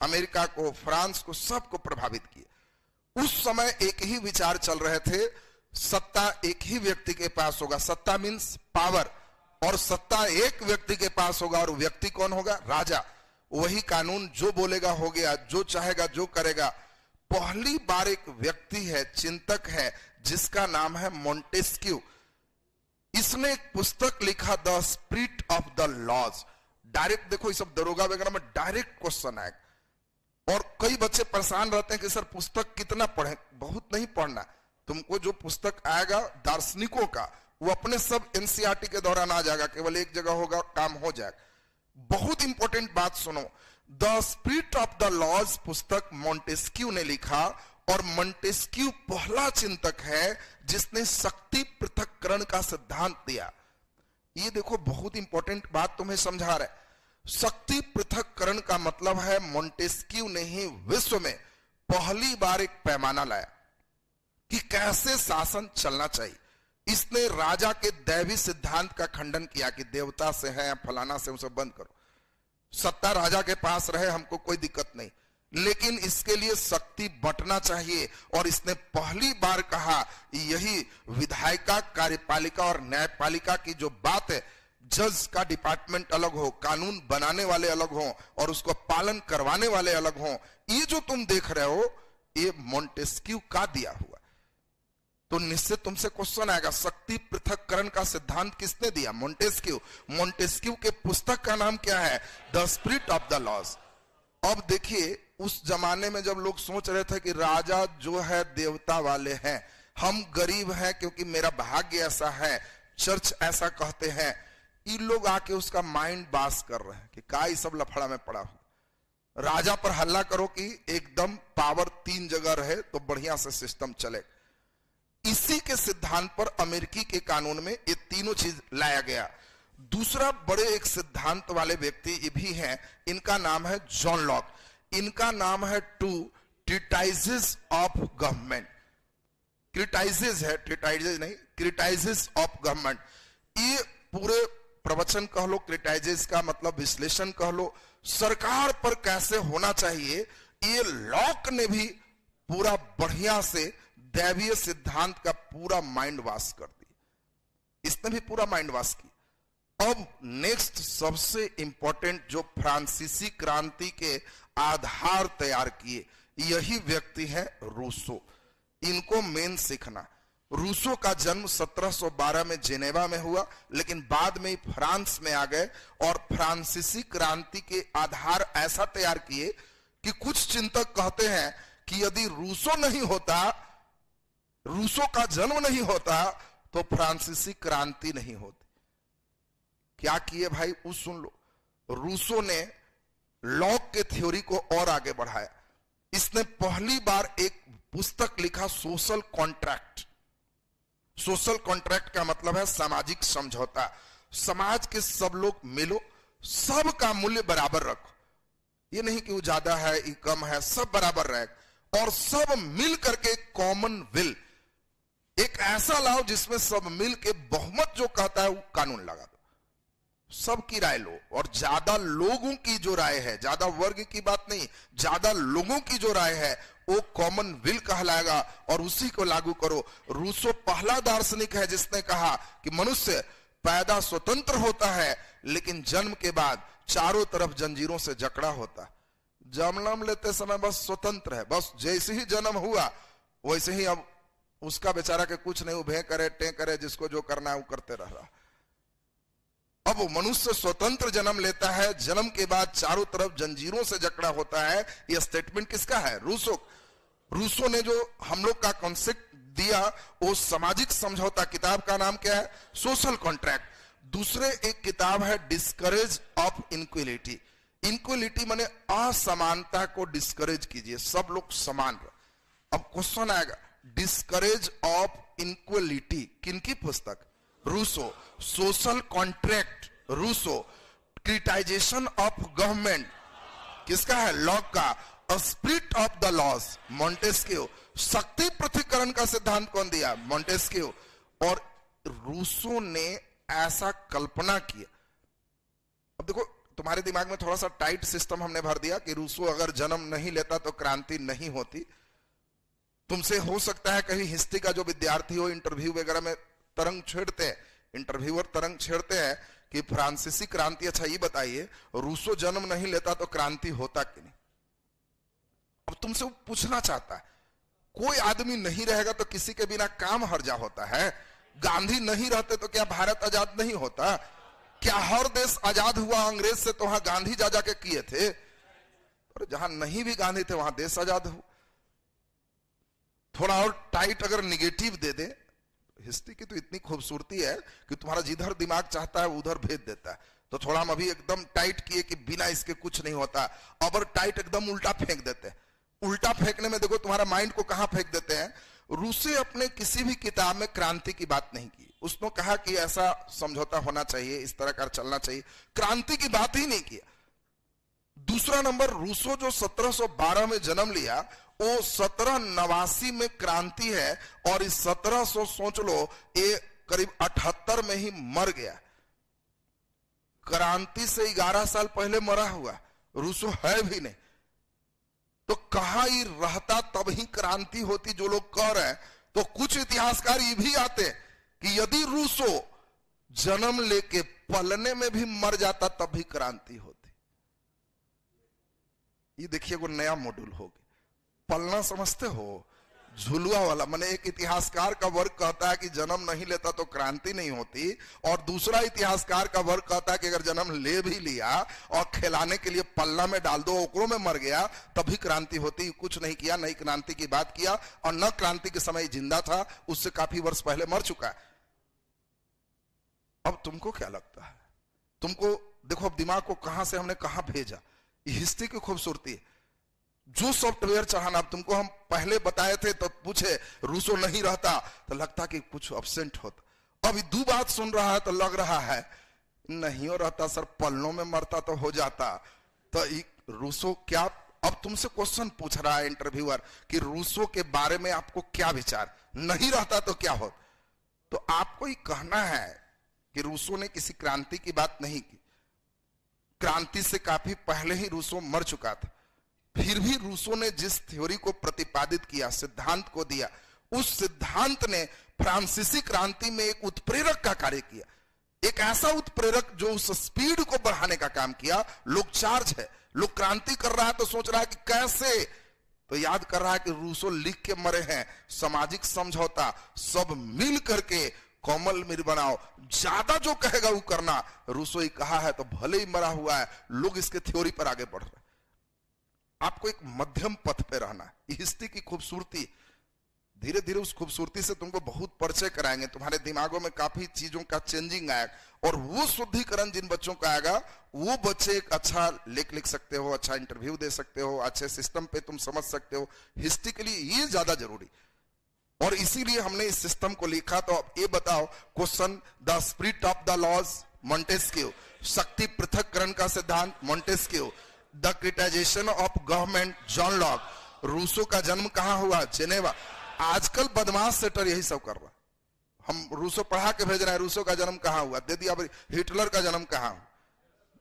अमेरिका को, फ्रांस को, सबको प्रभावित किया। उस समय एक ही विचार चल रहे थे, सत्ता एक ही व्यक्ति के पास होगा, सत्ता मीन्स पावर, और सत्ता एक व्यक्ति के पास होगा, और व्यक्ति कौन होगा? राजा। वही कानून, जो बोलेगा हो गया, जो चाहेगा जो करेगा। पहली बार एक व्यक्ति है, चिंतक है, जिसका नाम है मोंटेस्क्यू। इसने एक पुस्तक लिखा, the spirit of the laws. Direct देखो, ये सब दरोगा वगैरह में डायरेक्ट क्वेश्चन है, और कई बच्चे परेशान रहते हैं कि सर पुस्तक कितना पढ़े। बहुत नहीं पढ़ना, तुमको जो पुस्तक आएगा दार्शनिकों का, वो अपने सब एनसीईआरटी के दौरान आ जाएगा, केवल एक जगह होगा, काम हो जाएगा। बहुत इंपॉर्टेंट बात सुनो, the spirit of the laws पुस्तक मोंटेस्क्यू ने लिखा, और मोंटेस्क्यू पहला चिंतक है जिसने शक्ति पृथक्करण का सिद्धांत दिया। ये देखो, बहुत इंपॉर्टेंट बात तुम्हें समझा रहे। शक्ति पृथक्करण का मतलब है, मोंटेस्क्यू ने ही विश्व में पहली बार एक पैमाना लाया कि कैसे शासन चलना चाहिए। इसने राजा के दैवी सिद्धांत का खंडन किया कि देवता से है, फलाना से, उसे बंद करो, सत्ता राजा के पास रहे, हमको कोई दिक्कत नहीं, लेकिन इसके लिए शक्ति बंटना चाहिए। और इसने पहली बार कहा, यही विधायिका, कार्यपालिका और न्यायपालिका की जो बात है, जज का डिपार्टमेंट अलग हो, कानून बनाने वाले अलग हो, और उसको पालन करवाने वाले अलग हो। ये जो तुम देख रहे हो, ये मोंटेस्क्यू का दिया हुआ। तो निश्चित तुमसे क्वेश्चन आएगा, शक्ति पृथक्करण का सिद्धांत किसने दिया? मोंटेस्क्यू। मोंटेस्क्यू के पुस्तक का नाम क्या है? The spirit of the laws. अब देखिए, उस जमाने में जब लोग सोच रहे थे कि राजा जो है देवता वाले हैं, हम गरीब हैं क्योंकि मेरा भाग्य ऐसा है, चर्च ऐसा कहते हैं, ये लोग आके उसका माइंड बास कर रहे हैं कि का ये सब लफड़ा में पड़ा हो। राजा पर हल्ला करो कि एकदम पावर 3 जगह रहे तो बढ़िया से सिस्टम चले। इसी के सिद्धांत पर अमेरिकी के कानून में ये तीनों चीज लाया गया। दूसरा बड़े एक सिद्धांत वाले व्यक्ति ये भी हैं, इनका नाम है जॉन लॉक। इनका नाम है टू ट्रीटाइजेस ऑफ गवर्नमेंट। क्रिटाइजेस है, ट्रीटाइजेस नहीं, क्रिटाइजेस ऑफ गवर्नमेंट। ये पूरे प्रवचन कह लो, क्रिटाइजेस का मतलब विश्लेषण कह लो, सरकार पर कैसे होना चाहिए। ये लॉक ने भी पूरा बढ़िया से दैवीय सिद्धांत का पूरा माइंड वॉश कर दिया। इसने भी पूरा माइंड वॉश किया। अब नेक्स्ट सबसे इंपॉर्टेंट जो फ्रांसीसी क्रांति के आधार तैयार किए, यही व्यक्ति है रूसो। इनको मेन सीखना। रूसो का जन्म 1712 में जेनेवा में हुआ, लेकिन बाद में फ्रांस में आ गए और फ्रांसीसी क्रांति के आधार ऐसा तैयार किए कि कुछ चिंतक कहते हैं कि यदि रूसो नहीं होता, रूसो का जन्म नहीं होता, तो फ्रांसीसी क्रांति नहीं होती। क्या किए भाई, उस सुन लो। रूसो ने लॉक के थ्योरी को और आगे बढ़ाया। इसने पहली बार एक पुस्तक लिखा, सोशल कॉन्ट्रैक्ट। सोशल कॉन्ट्रैक्ट का मतलब है सामाजिक समझौता। समाज के सब लोग मिलो, सबका मूल्य बराबर रखो। ये नहीं कि वो ज्यादा है, ये कम है, सब बराबर रहे, और सब मिल करके कॉमन विल, एक ऐसा लाओ जिसमें सब मिल के बहुमत जो कहता है वो कानून लगा दो। सबकी राय लो, और ज्यादा लोगों की जो राय है, ज्यादा वर्ग की बात नहीं, ज्यादा लोगों की जो राय है वो कॉमन विल कहलाएगा, और उसी को लागू करो। रूसो पहला दार्शनिक है जिसने कहा कि मनुष्य पैदा स्वतंत्र होता है, लेकिन जन्म के बाद चारों तरफ जंजीरों से जकड़ा होता। जन्म लेते समय बस स्वतंत्र है, बस जैसे ही जन्म हुआ वैसे ही अब उसका बेचारा के कुछ नहीं, उभे करे टे करे, जिसको जो करना है वो करते रह रहा। अब वो मनुष्य स्वतंत्र जन्म लेता है, जन्म के बाद चारों तरफ जंजीरों से जकड़ा होता है। यह स्टेटमेंट किसका है? रूसो। रूसो ने जो हम लोग का कॉन्सेप्ट दिया वो सामाजिक समझौता। किताब का नाम क्या है? Social contract. दूसरे एक किताब है डिस्करेज ऑफ इनक्वलिटी। इनक्वलिटी माने असमानता को डिस्करेज कीजिए, सब लोग समान रहे। अब क्वेश्चन आएगा, डिस्करेज ऑफ इनक्वलिटी किनकी पुस्तक? Rousseau. Social contract Rousseau. Criticisation of government किसका है? लॉक का। Spirit of the laws Montesquieu. शक्ति पृथक्करण का सिद्धांत कौन दिया? मॉन्टेस्क्यू। और रूसो ने ऐसा कल्पना किया। अब देखो, तुम्हारे दिमाग में थोड़ा सा टाइट सिस्टम हमने भर दिया कि रूसो अगर जन्म नहीं लेता तो क्रांति नहीं होती। तुमसे हो सकता है कहीं हिस्ट्री का जो विद्यार्थी हो, इंटरव्यू वगैरह में तरंग छेड़ते हैं, इंटरव्यूअर तरंग छेड़ते हैं कि फ्रांसीसी क्रांति, अच्छा ये बताइए रूसो जन्म नहीं लेता तो क्रांति होता कि नहीं। अब तुमसे वो पूछना चाहता है, कोई आदमी नहीं रहेगा तो किसी के बिना काम हर्जा होता है? गांधी नहीं रहते तो क्या भारत आजाद नहीं होता? क्या हर देश आजाद हुआ अंग्रेज से तो वहां गांधी जा जाके किए थे? और जहां नहीं भी गांधी थे वहां देश आजाद हुआ। थोड़ा और टाइट अगर निगेटिव दे दे, हिस्ट्री की तो इतनी खूबसूरती है कि तुम्हारा जिधर दिमाग चाहता है उधर भेज देता है। तो थोड़ा हम अभी एकदम टाइट किए कि बिना इसके कुछ नहीं होता, अबर टाइट एकदम उल्टा फेंक देते हैं। उल्टा फेंकने में देखो तुम्हारा माइंड को कहां फेंक देते हैं। रूसे अपने किसी भी किताब में क्रांति की बात नहीं की। उसने कहा कि ऐसा समझौता होना चाहिए, इस तरह का चलना चाहिए, क्रांति की बात ही नहीं किया। दूसरा नंबर, रूसो जो 1712 में जन्म लिया वो 1789 में क्रांति है, और इस 1700 सोच लो ये करीब 78 में ही मर गया। क्रांति से 11 साल पहले मरा हुआ रूसो है भी नहीं। तो कहां ही रहता तब ही क्रांति होती जो लोग कह रहे हैं। तो कुछ इतिहासकार ये भी आते कि यदि रूसो जन्म लेके पलने में भी मर जाता तब भी क्रांति होती। ये देखिए वो नया मॉड्यूल हो गया। पलना समझते हो? झुलुआ वाला। माने एक इतिहासकार का वर्ग कहता है कि जन्म नहीं लेता तो क्रांति नहीं होती, और दूसरा इतिहासकार का वर्ग कहता है कि अगर जन्म ले भी लिया और खिलाने के लिए पलना में डाल दो, ओकरों में मर गया तभी क्रांति होती। कुछ नहीं किया, नई क्रांति की बात किया, और न क्रांति के समय जिंदा था, उससे काफी वर्ष पहले मर चुका है। अब तुमको क्या लगता है? तुमको देखो अब दिमाग को कहां से हमने कहां भेजा। ये हिस्ट्री की खूबसूरती है। जो सॉफ्टवेयर चढ़ाना, अब तुमको हम पहले बताए थे तो पूछे रूसो नहीं रहता तो लगता कि कुछ एब्सेंट होता। अब दो बात सुन रहा है तो लग रहा है नहीं हो रहता सर, पलनों में मरता तो हो जाता। तो रूसो क्या? अब तुमसे क्वेश्चन पूछ रहा है इंटरव्यूअर कि रूसो के बारे में आपको क्या विचार? नहीं रहता तो क्या हो? तो आपको ही कहना है कि रूसो ने किसी क्रांति की बात नहीं की। क्रांति से काफी पहले ही रूसो मर चुका था। फिर भी रूसो ने जिस थ्योरी को प्रतिपादित किया, सिद्धांत को दिया, उस सिद्धांत ने फ्रांसीसी क्रांति में एक उत्प्रेरक का कार्य किया। एक ऐसा उत्प्रेरक जो उस स्पीड को बढ़ाने का काम किया। लोग चार्ज है, लोग क्रांति कर रहा है तो सोच रहा है कि कैसे, तो याद कर रहा है कि रूसो लिख के मरे हैं, सामाजिक समझौता, सब मिल करके कोमल मिल बनाओ, ज्यादा जो कहेगा वो करना। रूसो ही कहा है तो भले ही मरा हुआ है, लोग इसके थ्योरी पर आगे बढ़ रहे हैं। आपको एक मध्यम पथ पे रहना है। हिस्ट्री की खूबसूरती, धीरे धीरे उस खूबसूरती से तुमको बहुत परिचय कराएंगे, तुम्हारे दिमागों में काफी चीजों का चेंजिंग आएगा, और वो शुद्धिकरण जिन बच्चों का आएगा, वो बच्चे एक अच्छा लेख लिख सकते हो, अच्छा इंटरव्यू दे सकते हो, अच्छे सिस्टम पे तुम समझ सकते हो। हिस्ट्री के लिए ये ज्यादा जरूरी, और इसीलिए हमने इस सिस्टम को लिखा। तो अब ये बताओ, question, the spirit of the laws, Montesquieu. शक्ति पृथक्करण का सिद्धांत, Montesquieu. The criticisation of government, John Locke. Rousseau का जन्म कहां हुआ, जेनेवा। आजकल बदमाश सेटर यही सब कर रहा है। हम रूसो पढ़ा के भेज रहे हैं, रूसो का जन्म कहां हुआ, दे दिया। हिटलर का जन्म कहां हुआ,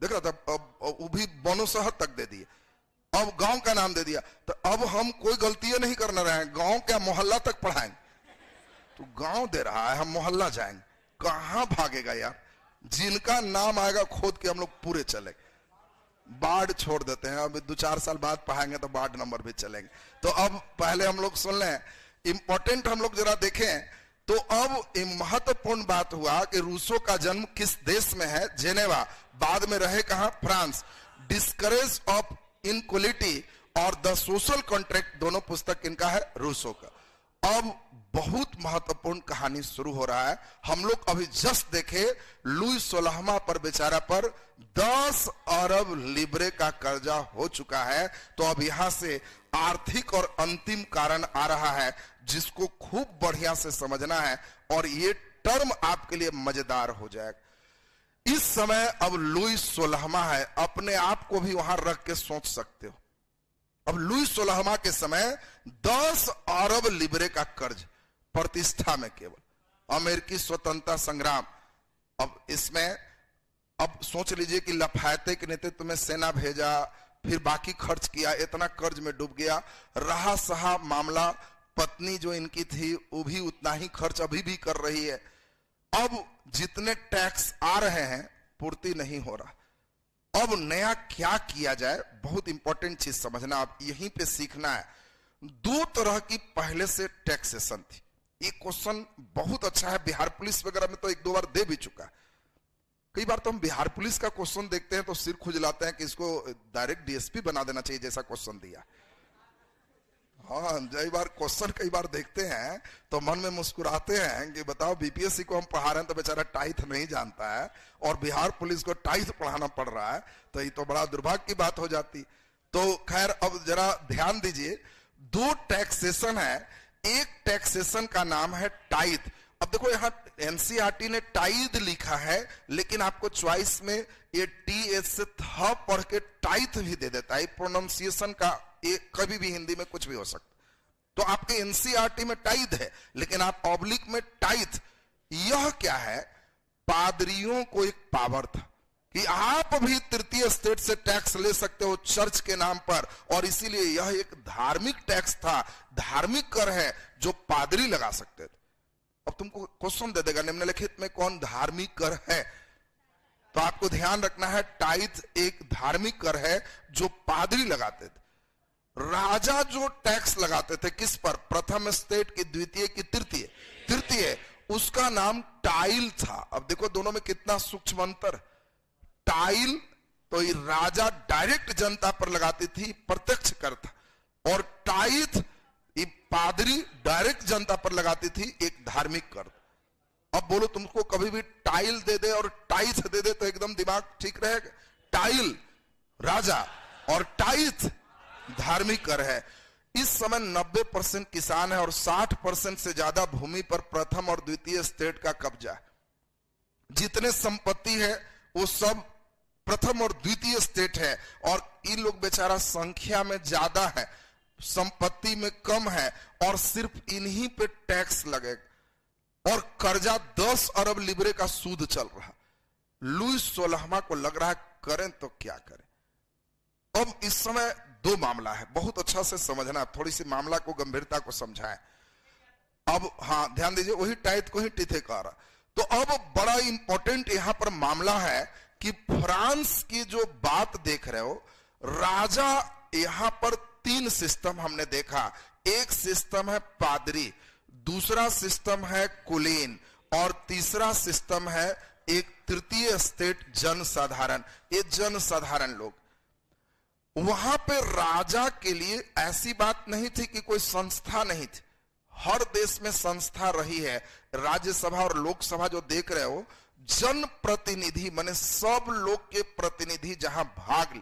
देख रहा था, वो भी बोनो शहर तक दे दिए, अब गांव का नाम दे दिया। तो अब हम कोई गलतियां नहीं करना रहे हैं, गांव क्या मोहल्ला तक पढ़ाएंगे। तो गांव दे रहा है, हम मोहल्ला जाएंगे, कहां भागेगा यार। जिनका नाम आएगा खोद के हम लोग पूरे चलेंगे। वार्ड छोड़ देते हैं, अब 2-4 साल बाद पढ़ाएंगे तो वार्ड नंबर भी चलेंगे। तो अब पहले हम लोग सुन लें, इंपॉर्टेंट हम लोग जरा देखें। तो अब महत्वपूर्ण बात हुआ कि रूसो का जन्म किस देश में है, जेनेवा। बाद में रहे कहां, फ्रांस। डिस्करेज ऑफ इनक्वालिटी और द सोशल कॉन्ट्रैक्ट, दोनों पुस्तक इनका है, रूसो का। अब बहुत महत्वपूर्ण कहानी शुरू हो रहा है। हम लोग अभी जस्ट देखे, लुई 16वां पर बेचारा पर 10 अरब लिब्रे का कर्जा हो चुका है। तो अब यहां से आर्थिक और अंतिम कारण आ रहा है, जिसको खूब बढ़िया से समझना है, और ये टर्म आपके लिए मजेदार हो जाएगा। इस समय अब लुई 16वां है, अपने आप को भी वहां रख के सोच सकते हो। अब लुई 16वां के समय 10 अरब लिब्रे का कर्ज, प्रतिष्ठा में केवल। अमेरिकी स्वतंत्रता संग्राम, अब इसमें अब सोच लीजिए कि लफायते के नेतृत्व में सेना भेजा, फिर बाकी खर्च किया, इतना कर्ज में डूब गया। रहा सहा मामला, पत्नी जो इनकी थी वो भी उतना ही खर्च अभी भी कर रही है। अब जितने टैक्स आ रहे हैं पूर्ति नहीं हो रहा। अब नया क्या किया जाए, बहुत इंपॉर्टेंट चीज समझना, आप यहीं पे सीखना है। 2 तरह की पहले से टैक्सेशन थी। ये क्वेश्चन बहुत अच्छा है, बिहार पुलिस वगैरह में तो 1-2 बार दे भी चुका है। कई बार तो हम बिहार पुलिस का क्वेश्चन देखते हैं तो सिर खुजलाते हैं कि इसको डायरेक्ट डीएसपी बना देना चाहिए, जैसा क्वेश्चन दिया। हाँ, कई बार क्वेश्चन कई बार देखते हैं तो मन में मुस्कुराते हैं कि बताओ, बीपीएससी को हम पढ़ा रहे हैं तो बेचारा टाइथ नहीं जानता है, और बिहार पुलिस को टाइथ पढ़ाना पड़ रहा है, तो ये तो बड़ा दुर्भाग्य की बात हो जाती। तो खैर, अब जरा ध्यान दीजिए, 2 टैक्सेशन है। एक टैक्सेशन का नाम है टाइथ। अब देखो, यहां एनसीईआरटी ने टाइथ लिखा है, लेकिन आपको चॉइस में ये टीएच से थ पढ़ के टाइथ भी दे देता है। प्रोनाउंसिएशन का एक कभी भी हिंदी में कुछ भी हो सकता। तो आपके एनसीईआरटी में टाइथ है, लेकिन आप ऑब्लिक में टाइथ। यह क्या है, पादरियों को एक पावर था कि आप भी तृतीय स्टेट से टैक्स ले सकते हो चर्च के नाम पर, और इसीलिए यह एक धार्मिक टैक्स था, धार्मिक कर है जो पादरी लगा सकते थे। अब तुमको क्वेश्चन दे देगा निम्नलिखित में कौन धार्मिक कर है, तो आपको ध्यान रखना है, टाइथ एक धार्मिक कर है जो पादरी लगाते थे। राजा जो टैक्स लगाते थे किस पर, प्रथम स्टेट की, द्वितीय की, तृतीय, उसका नाम टाइल था। अब देखो दोनों में कितना सूक्ष्म अंतर। टाइल तो ये राजा डायरेक्ट जनता पर लगाती थी, प्रत्यक्ष कर था, और टाइथ ये पादरी डायरेक्ट जनता पर लगाती थी, एक धार्मिक कर। अब बोलो, तुमको कभी भी टाइल दे दे और टाइथ दे दे तो एकदम दिमाग ठीक रहेगा। टाइल राजा और टाइथ धार्मिक कर है। इस समय 90% किसान है और 60% से ज्यादा भूमि पर प्रथम और द्वितीय स्टेट का कब्जा है। जितने संपत्ति है वो सब प्रथम और द्वितीय स्टेट है, और इन लोग बेचारा संख्या में ज्यादा है, संपत्ति में कम है, और सिर्फ इन्हीं पे टैक्स लगेगा, और कर्जा 10 अरब लिब्रे का सूद चल रहा। लुई 16वां को लग रहा है करें तो क्या करें। अब इस समय 2 मामला है, बहुत अच्छा से समझना, थोड़ी सी मामला को गंभीरता को समझाएं। अब हाँ ध्यान दीजिए, वही टाइथ को ही टीथे कह रहा। तो अब बड़ा इंपॉर्टेंट यहां पर मामला है कि फ्रांस की जो बात देख रहे हो, राजा यहां पर 3 सिस्टम हमने देखा। एक सिस्टम है पादरी, दूसरा सिस्टम है कुलीन, और तीसरा सिस्टम है एक तृतीय स्टेट जनसाधारण। ये जनसाधारण लोग, वहां पे राजा के लिए ऐसी बात नहीं थी कि कोई संस्था नहीं थी। हर देश में संस्था रही है। राज्यसभा और लोकसभा जो देख रहे हो, जन प्रतिनिधि माने सब लोग के प्रतिनिधि जहां भाग,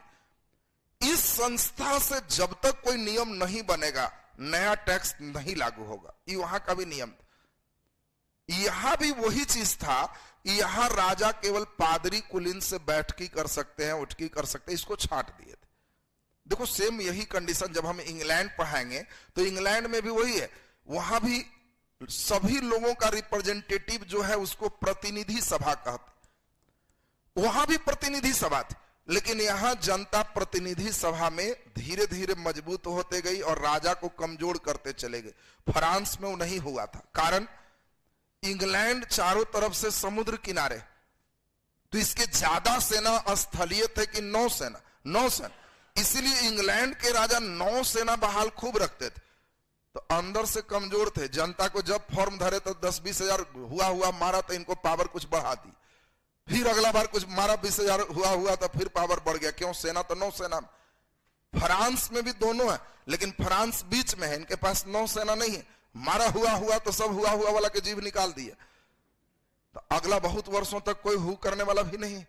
इस संस्था से जब तक कोई नियम नहीं बनेगा, नया टैक्स नहीं लागू होगा। ये वहां का भी नियम था। यहां भी वही चीज था। यहां राजा केवल पादरी कुलीन से बैठकी कर सकते हैं, उठकी कर सकते हैं, इसको छांट दिए थे। देखो सेम यही कंडीशन जब हम इंग्लैंड पढ़ाएंगे तो इंग्लैंड में भी वही है। वहां भी सभी लोगों का रिप्रेजेंटेटिव जो है उसको प्रतिनिधि सभा कहते। वहां भी प्रतिनिधि सभा थी, लेकिन यहां जनता प्रतिनिधि सभा में धीरे धीरे मजबूत होते गई और राजा को कमजोर करते चले गए। फ्रांस में वो नहीं हुआ था, कारण इंग्लैंड चारों तरफ से समुद्र किनारे, तो इसके ज्यादा सेना स्थलीय थे कि नौसेना। इसीलिए इंग्लैंड के राजा नौसेना बहाल खूब रखते थे, तो अंदर से कमजोर थे। जनता को जब फॉर्म धरे तो 10-20 हजार हुआ मारा तो इनको पावर कुछ बढ़ा दी, फिर अगला बार कुछ मारा 20 हजार हुआ तो फिर पावर बढ़ गया। क्यों? सेना तो नौसेना। फ्रांस में भी दोनों है, लेकिन फ्रांस बीच में है, इनके पास नौसेना नहीं है। मारा हुआ तो सब हुआ वाला के जीभ निकाल दिया, तो अगला बहुत वर्षों तक कोई हु करने वाला भी नहीं।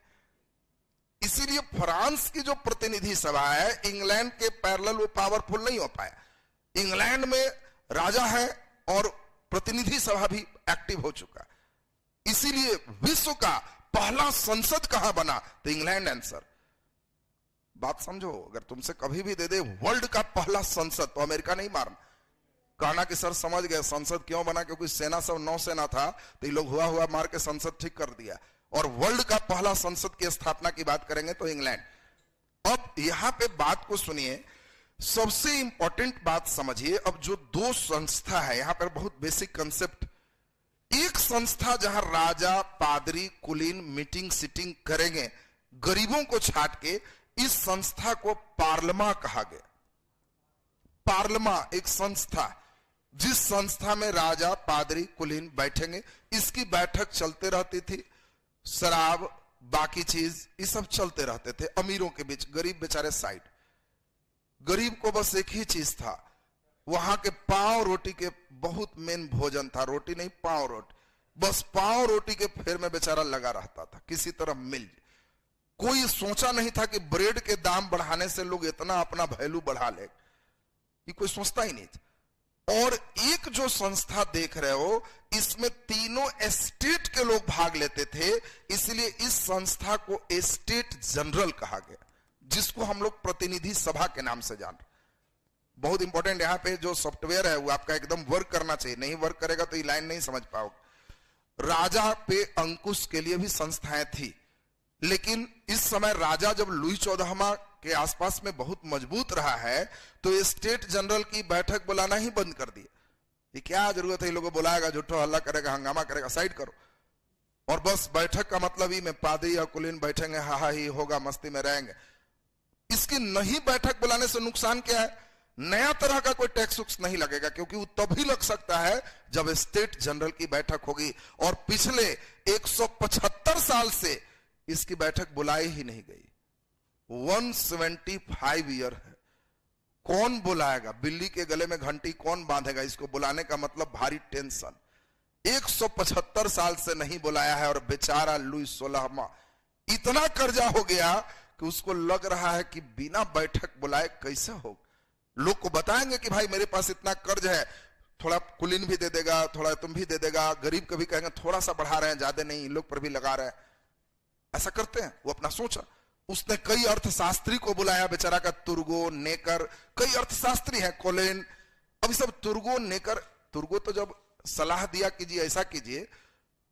इसीलिए फ्रांस की जो प्रतिनिधि सभा है, इंग्लैंड के पैरेलल वो पावरफुल नहीं हो पाया। इंग्लैंड में राजा है और प्रतिनिधि सभा भी एक्टिव हो चुका। इसीलिए विश्व का पहला संसद कहां बना? तो इंग्लैंड आंसर। बात समझो, अगर तुमसे कभी भी दे दे वर्ल्ड का पहला संसद, तो अमेरिका नहीं मारना। कहना कि सर समझ गए संसद क्यों बना, क्योंकि सेना सब नौसेना था, तो ये लोग हुआ मार के संसद ठीक कर दिया। और वर्ल्ड का पहला संसद की स्थापना की बात करेंगे तो इंग्लैंड। अब यहां पे बात को सुनिए, सबसे इंपॉर्टेंट बात समझिए। अब जो 2 संस्था है यहां पर, बहुत बेसिक कंसेप्ट। एक संस्था जहां राजा पादरी कुलीन मीटिंग सीटिंग करेंगे गरीबों को छाट के, इस संस्था को पार्लमा कहा गया। पार्लमा एक संस्था, जिस संस्था में राजा पादरी कुलीन बैठेंगे, इसकी बैठक चलते रहती थी। शराब बाकी चीज ये सब चलते रहते थे अमीरों के बीच, गरीब बेचारे साइड। गरीब को बस एक ही चीज था, वहां के पाव रोटी के बहुत मेन भोजन था। रोटी नहीं, पाव रोटी। बस पाव रोटी के फेर में बेचारा लगा रहता था, किसी तरह मिल। कोई सोचा नहीं था कि ब्रेड के दाम बढ़ाने से लोग इतना अपना वैल्यू बढ़ा ले, ये कोई सोचता ही नहीं था। और एक जो संस्था देख रहे हो, इसमें तीनों एस्टेट के लोग भाग लेते थे, इसलिए इस संस्था को एस्टेट जनरल कहा गया, जिसको हम लोग प्रतिनिधि सभा के नाम से जान रहे। बहुत इंपॉर्टेंट, यहां पे जो सॉफ्टवेयर है वो आपका एकदम वर्क करना चाहिए, नहीं वर्क करेगा तो ये लाइन नहीं समझ पाओगे। राजा पे अंकुश के लिए भी संस्थाएं थी, लेकिन इस समय राजा जब लुई 14वां के आसपास में बहुत मजबूत रहा है, तो स्टेट जनरल की बैठक बुलाना ही बंद कर दिया। ये क्या जरूरत है, लोगों को बुलाएगा, झूठो हल्ला करेगा, हंगामा करेगा, साइड करो। और बस बैठक का मतलब ही में पादरी या कुलीन बैठेंगे, हा ही होगा, मस्ती में रहेंगे। इसकी नहीं बैठक बुलाने से नुकसान क्या है? नया तरह का कोई टैक्स उक्स नहीं लगेगा, क्योंकि वो तभी लग सकता है जब स्टेट जनरल की बैठक होगी। और पिछले 175 साल से इसकी बैठक बुलाई ही नहीं गई। 175 ईयर है, कौन बुलाएगा? बिल्ली के गले में घंटी कौन बांधेगा? इसको बुलाने का मतलब भारी टेंशन। 175 साल से नहीं बुलाया है, और बेचारा लुई 16वां इतना कर्जा हो गया कि उसको लग रहा है कि बिना बैठक बुलाए कैसे हो। लोग को बताएंगे कि भाई मेरे पास इतना कर्ज है, थोड़ा कुलीन भी दे देगा, थोड़ा तुम भी दे देगा। गरीब कभी कहेंगे थोड़ा सा बढ़ा रहे हैं, ज्यादा नहीं, लोग पर भी लगा रहे हैं। ऐसा करते हैं, वो अपना सोचा। उसने कई अर्थशास्त्री को बुलाया, बेचारा का तुर्गो नेकर, कई अर्थशास्त्री हैं, कोलेन। अभी सब तुर्गो नेकर, तुर्गो तो जब सलाह दिया कीजिए, ऐसा कीजिए,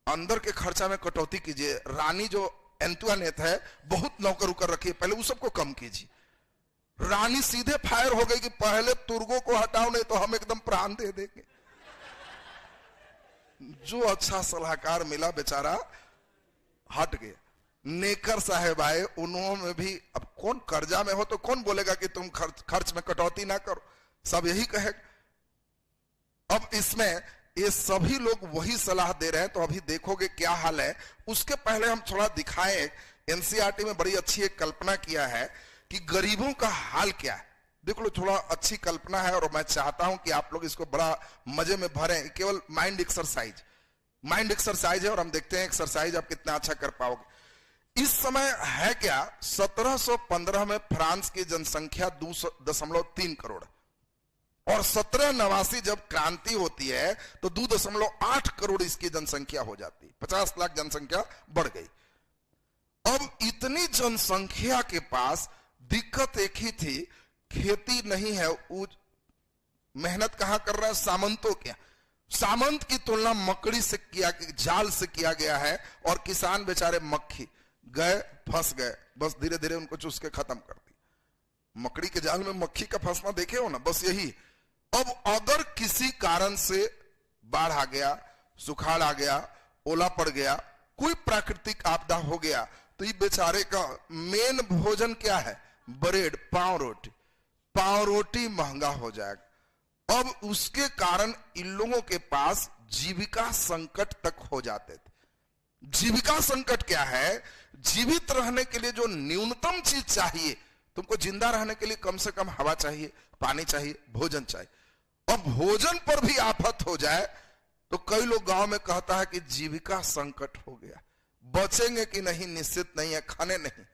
अंदर के खर्चा में कटौती कीजिए। रानी जो एंतुआनेत है, बहुत नौकर उकर रखिए, पहले उस सबको कम कीजिए। रानी सीधे फायर हो गई कि पहले तुर्गो को हटाओ, नहीं तो हम एकदम प्राण दे देंगे। जो अच्छा सलाहकार मिला बेचारा हट गया। नेकर साहेब आए, उन्होंने भी, अब कौन कर्जा में हो तो कौन बोलेगा कि तुम खर्च में कटौती ना करो, सब यही कहेगा। अब इसमें ये सभी लोग वही सलाह दे रहे हैं, तो अभी देखोगे क्या हाल है। उसके पहले हम थोड़ा दिखाएं, एनसीईआरटी में बड़ी अच्छी एक कल्पना किया है कि गरीबों का हाल क्या है। देख लो, थोड़ा अच्छी कल्पना है और मैं चाहता हूं कि आप लोग इसको बड़ा मजे में भरें। केवल माइंड एक्सरसाइज है और हम देखते हैं एक्सरसाइज आप कितना अच्छा कर पाओगे। इस समय है क्या, 1715 में फ्रांस की जनसंख्या 2.3 करोड़ और 1789 जब क्रांति होती है तो 2.8 करोड़ इसकी जनसंख्या हो जाती है। 50 लाख जनसंख्या बढ़ गई। अब इतनी जनसंख्या के पास दिक्कत एक ही थी, खेती नहीं है। मेहनत कहां कर रहा है, सामंतों के। सामंत की तुलना मकड़ी से किया, जाल से किया गया है, और किसान बेचारे मक्खी गए, फंस गए, बस धीरे धीरे उनको चूस के खत्म कर दी। मकड़ी के जाल में मक्खी का फंसना देखे हो ना, बस यही। अब अगर किसी कारण से बाढ़ आ गया, सुखाड़ आ गया, ओला पड़ गया, कोई प्राकृतिक आपदा हो गया, तो ये बेचारे का मेन भोजन क्या है, ब्रेड, पाव रोटी। पाव रोटी महंगा हो जाएगा। अब उसके कारण इन लोगों के पास जीविका संकट तक हो जाते थे। जीविका संकट क्या है, जीवित रहने के लिए जो न्यूनतम चीज चाहिए, तुमको जिंदा रहने के लिए कम से कम हवा चाहिए, पानी चाहिए, भोजन चाहिए। अब भोजन पर भी आफत हो जाए तो कई लोग गांव में कहता है कि जीविका संकट हो गया, बचेंगे कि नहीं निश्चित नहीं है, खाने नहीं।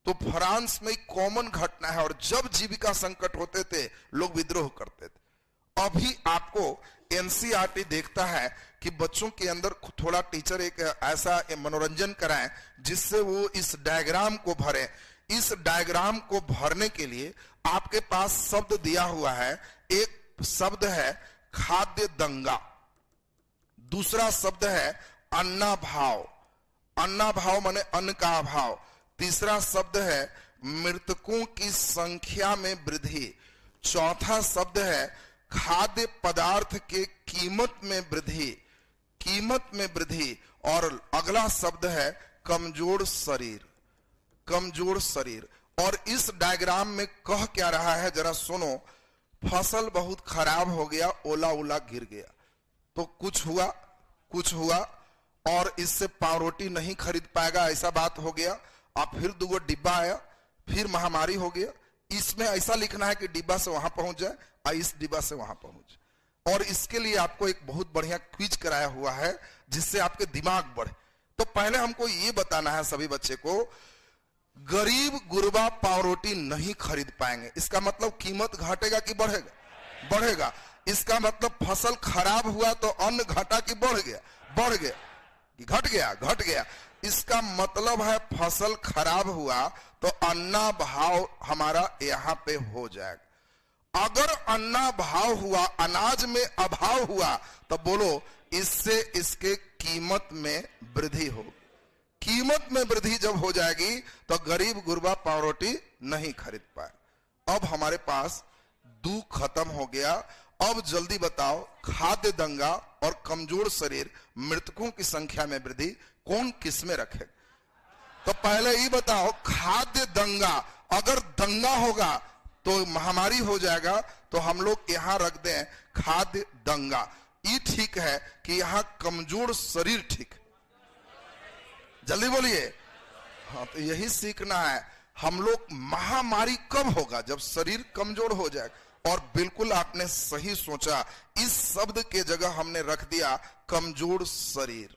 तो फ्रांस में कॉमन घटना है, और जब जीविका संकट होते थे लोग विद्रोह करते थे। अभी आपको एनसीईआरटी देखता है कि बच्चों के अंदर थोड़ा टीचर एक ऐसा मनोरंजन कराएं जिससे वो इस डायग्राम को भरें। इस डायग्राम को भरने के लिए आपके पास शब्द दिया हुआ है। एक शब्द है खाद्य दंगा, दूसरा शब्द है अन्नाभाव, अन्नाभाव माने अन्न का अभाव, तीसरा शब्द है मृतकों की संख्या में वृद्धि, चौथा शब्द है खाद्य पदार्थ के कीमत में वृद्धि, कीमत में वृद्धि, और अगला शब्द है कमजोर शरीर, कमजोर शरीर। और इस डायग्राम में कह क्या रहा है जरा सुनो। फसल बहुत खराब हो गया, ओला ओला गिर गया, तो कुछ हुआ और इससे पाव रोटी नहीं खरीद पाएगा, ऐसा बात हो गया। अब फिर 2 डिब्बा आया, फिर महामारी हो गया। इसमें ऐसा लिखना है कि डिब्बा से वहां पहुंच जाए और इस डिब्बा से वहां पहुंच। और इसके लिए आपको एक बहुत बढ़िया क्विज कराया हुआ है जिससे आपके दिमाग बढ़े। तो पहले हमको ये बताना है सभी बच्चे को, गरीब गुरबा पाव रोटी नहीं खरीद पाएंगे, इसका मतलब कीमत घटेगा कि बढ़ेगा, बढ़ेगा। इसका मतलब फसल खराब हुआ तो अन्न घटा कि बढ़ गया, बढ़ गया कि घट गया, घट गया। इसका मतलब है फसल खराब हुआ तो अन्ना भाव हमारा यहाँ पे हो जाएगा। अगर अन्ना भाव हुआ, अनाज में अभाव हुआ, तो बोलो इससे इसके कीमत में वृद्धि हो। कीमत में वृद्धि जब हो जाएगी तो गरीब गुरबा पाव रोटी नहीं खरीद पाए। अब हमारे पास दुख खत्म हो गया। अब जल्दी बताओ, खाद्य दंगा और कमजोर शरीर, मृतकों की संख्या में वृद्धि, कौन किस में रखे? तो पहले ही बताओ, खाद्य दंगा, अगर दंगा होगा तो महामारी हो जाएगा, तो हम लोग यहां रख दें खाद्य दंगा। ये ठीक है कि यहां कमजोर शरीर ठीक? जल्दी बोलिए। हाँ, तो यही सीखना है। हम लोग महामारी कब होगा? जब शरीर कमजोर हो जाएगा। और बिल्कुल आपने सही सोचा, इस शब्द के जगह हमने रख दिया कमजोर शरीर,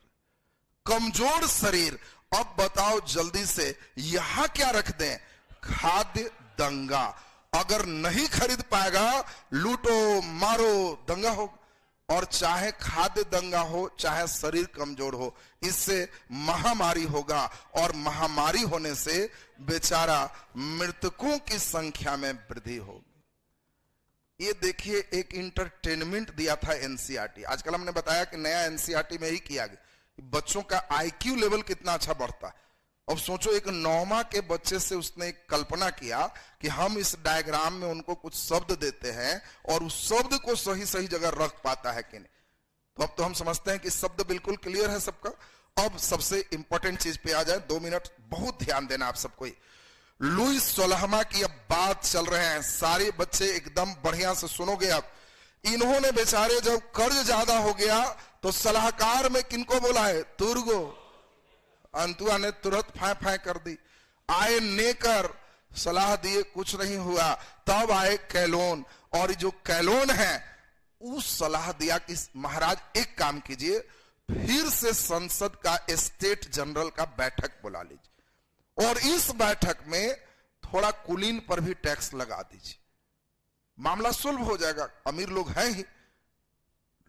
कमजोर शरीर। अब बताओ जल्दी से, यहां क्या रख दें? खाद्य दंगा। अगर नहीं खरीद पाएगा, लूटो मारो दंगा हो। और चाहे खाद्य दंगा हो, चाहे शरीर कमजोर हो, इससे महामारी होगा। और महामारी होने से बेचारा मृतकों की संख्या में वृद्धि होगी। ये देखिए, एक इंटरटेनमेंट दिया था एनसीईआरटी। आजकल हमने बताया कि नया एनसीईआरटी में ही किया गया, बच्चों का आईक्यू लेवल कितना अच्छा बढ़ता है। अब सोचो, एक 9वां के बच्चे से उसने एक कल्पना किया कि हम इस डायग्राम में उनको कुछ शब्द देते हैं और उस शब्द को सही सही जगह रख पाता है कि नहीं। तो अब तो हम समझते हैं कि शब्द बिल्कुल क्लियर है सबका। अब सबसे इंपॉर्टेंट चीज पे आ जाए, 2 मिनट बहुत ध्यान देना आप सबको। लुई 16वां की अब बात चल रहे हैं, सारे बच्चे एकदम बढ़िया से सुनोगे। अब इन्होंने बेचारे जब कर्ज ज्यादा हो गया तो सलाहकार में किनको बुलाए? तुर्गो। अंतुआ ने तुरंत फाय फाय कर दी। आए नेकर, सलाह दिए, कुछ नहीं हुआ। तब आए कैलोन, और जो कैलोन है उस सलाह दिया कि महाराज एक काम कीजिए, फिर से संसद का स्टेट जनरल का बैठक बुला लीजिए और इस बैठक में थोड़ा कुलीन पर भी टैक्स लगा दीजिए, मामला सुलभ हो जाएगा, अमीर लोग हैं ही।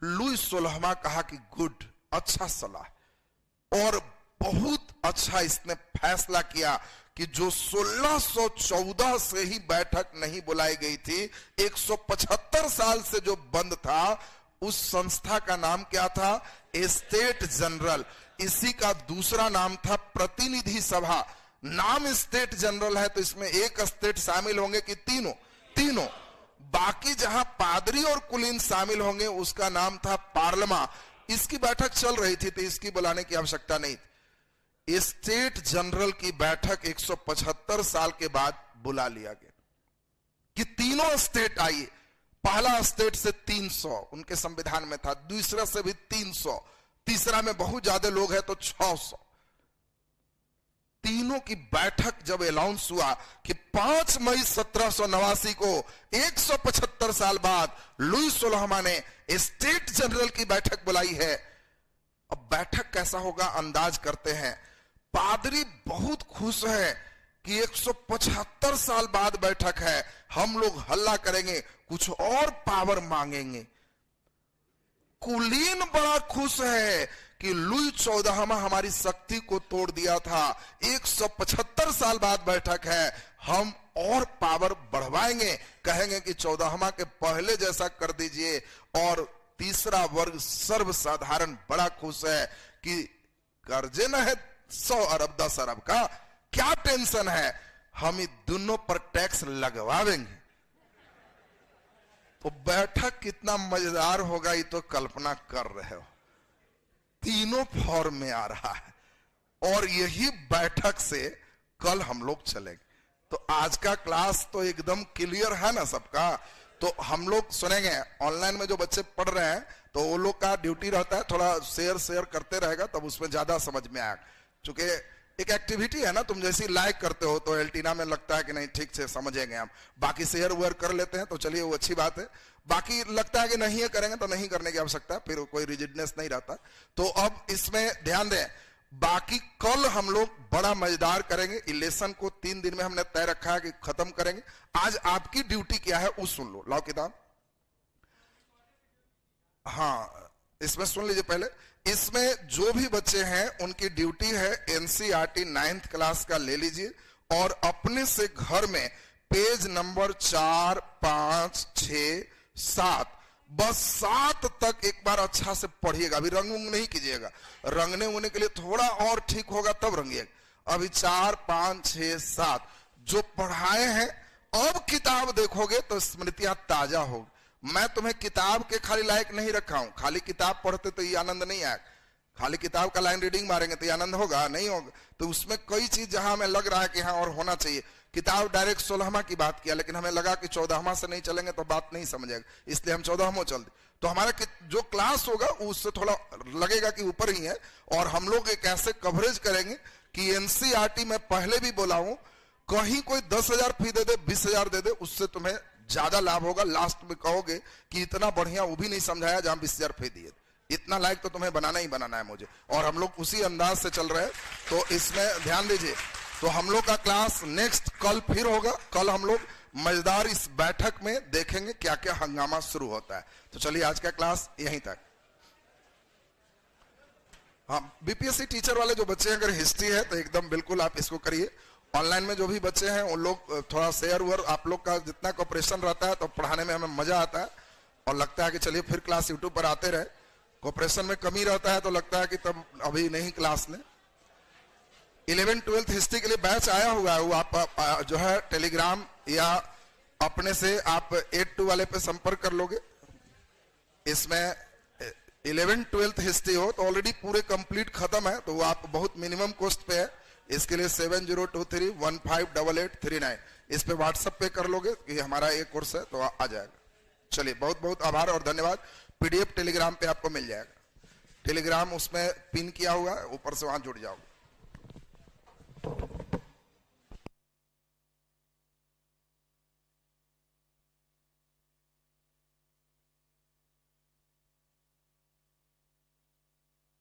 लुई 16वां कहा कि गुड, अच्छा सलाह। और बहुत अच्छा इसने फैसला किया कि जो 1614 से ही बैठक नहीं बुलाई गई थी, 175 साल से जो बंद था, उस संस्था का नाम क्या था? State general. इसी का दूसरा नाम था प्रतिनिधि सभा। नाम स्टेट जनरल है तो इसमें एक स्टेट शामिल होंगे कि तीनों? तीनों। बाकी जहां पादरी और कुलीन शामिल होंगे उसका नाम था पार्लमा। इसकी बैठक चल रही थी तो इसकी बुलाने की आवश्यकता नहीं थी। स्टेट जनरल की बैठक 175 साल के बाद बुला लिया गया कि तीनों स्टेट आइए। पहला स्टेट से 300 उनके संविधान में था, दूसरा से भी 300, तीसरा में बहुत ज्यादा लोग हैं तो 600। तीनों की बैठक जब अनाउंस हुआ कि 5 मई 1789 को 175 साल बाद लुई 16वां ने स्टेट जनरल की बैठक बुलाई है। अब बैठक कैसा होगा अंदाज करते हैं। पादरी बहुत खुश है कि 175 साल बाद बैठक है, हम लोग हल्ला करेंगे, कुछ और पावर मांगेंगे। कुलीन बड़ा खुश है कि लुई 14वां हमारी शक्ति को तोड़ दिया था, 175 साल बाद बैठक है, हम और पावर बढ़वाएंगे, कहेंगे कि 14वां के पहले जैसा कर दीजिए। और तीसरा वर्ग सर्वसाधारण बड़ा खुश है कि कर्जे न है 100 अरब 10 अरब का, क्या टेंशन है, हम इन दोनों पर टैक्स लगवाएंगे। तो बैठक कितना मजेदार होगा ये तो कल्पना कर रहे हो। तीनों फॉर्म में आ रहा है और यही बैठक से कल हम लोग चलेंगे। तो आज का क्लास तो एकदम क्लियर है ना सबका। तो हम लोग सुनेंगे, ऑनलाइन में जो बच्चे पढ़ रहे हैं तो वो लोग का ड्यूटी रहता है थोड़ा शेयर करते रहेगा, तब उसमें ज्यादा समझ में आएगा। चूंकि एक एक्टिविटी है ना, तुम जैसी लाइक करते हो तो एल्टीना में लगता है कि नहीं ठीक से समझेंगे हम, बाकी शेयर वेयर कर लेते हैं तो चलिए वो अच्छी बात है। बाकी लगता है कि नहीं है करेंगे तो नहीं करने की आवश्यकता, फिर कोई रिजिडनेस नहीं रहता। तो अब इसमें ध्यान दें, बाकी कल हम लोग बड़ा मजेदार करेंगे। इलेक्शन को 3 दिन में हमने तय रखा है कि खत्म करेंगे। आज आपकी ड्यूटी क्या है वो सुन लो, लाओ किताब। हाँ, इसमें सुन लीजिए पहले। इसमें जो भी बच्चे हैं उनकी ड्यूटी है एनसीईआरटी 9th क्लास का ले लीजिए और अपने से घर में पेज नंबर 4, 5, 6, 7, बस 7 तक एक बार अच्छा से पढ़िएगा। अभी रंग उंग नहीं कीजिएगा, रंगने उंगने के लिए थोड़ा और ठीक होगा तब रंगिएगा। अभी 4, 5, 6, 7 जो पढ़ाए हैं, अब किताब देखोगे तो स्मृतियां ताजा होगी। मैं तुम्हें किताब के खाली लायक नहीं रखा हूं, खाली किताब पढ़ते तो ये आनंद नहीं आएगा। खाली किताब का लाइन रीडिंग मारेंगे तो ये आनंद होगा नहीं होगा। तो उसमें कई चीज जहां हमें लग रहा है कि हाँ और होना चाहिए। किताब डायरेक्ट 16वां की बात किया, लेकिन हमें लगा कि 14वां से नहीं चलेंगे तो बात नहीं समझेगा, इसलिए हम 14वां चल दी। तो हमारा जो क्लास होगा उससे थोड़ा लगेगा कि ऊपर ही है। और हम लोग एक ऐसे कवरेज करेंगे कि एनसीईआरटी में पहले भी बोला हूं, कहीं कोई 10,000 फी दे दे, 20,000 दे दे, उससे तुम्हें ज्यादा लाभ होगा। लास्ट में कहोगे कि इतना बढ़िया वो भी नहीं समझाया जहां 20,000 फी दिए। इतना लायक तो तुम्हें बनाना ही बनाना है मुझे, और हम लोग उसी अंदाज से चल रहे हैं। तो इसमें ध्यान दीजिए। तो हम लोग का क्लास नेक्स्ट कल फिर होगा। कल हम लोग मजेदार इस बैठक में देखेंगे क्या क्या हंगामा शुरू होता है। तो चलिए आज का क्लास यहीं तक। हाँ, बीपीएससी टीचर वाले जो बच्चे अगर हिस्ट्री है तो एकदम बिल्कुल आप इसको करिए। ऑनलाइन में जो भी बच्चे हैं उन लोग थोड़ा शेयर वेयर, आप लोग का जितना कोऑपरेशन रहता है तो पढ़ाने में हमें मजा आता है और लगता है कि चलिए फिर क्लास यूट्यूब पर आते रहे। कोऑपरेशन में कमी रहता है तो लगता है कि तब अभी नहीं क्लास लें। 11th 12th हिस्ट्री के लिए बैच आया हुआ है, वो आप जो है टेलीग्राम या अपने से आप 8-2 वाले पे संपर्क कर लोगे। इसमें 11th 12th हिस्ट्री हो तो ऑलरेडी पूरे कंप्लीट खत्म है, तो वो आप बहुत मिनिमम कॉस्ट पे है। इसके लिए 7023158839 इस पे व्हाट्सएप पे कर लोगे कि हमारा ये कोर्स है तो आ जाएगा। चलिए, बहुत बहुत आभार और धन्यवाद। पीडीएफ टेलीग्राम पे आपको मिल जाएगा, टेलीग्राम उसमें पिन किया हुआ है, ऊपर से वहां जुड़ जाओगे।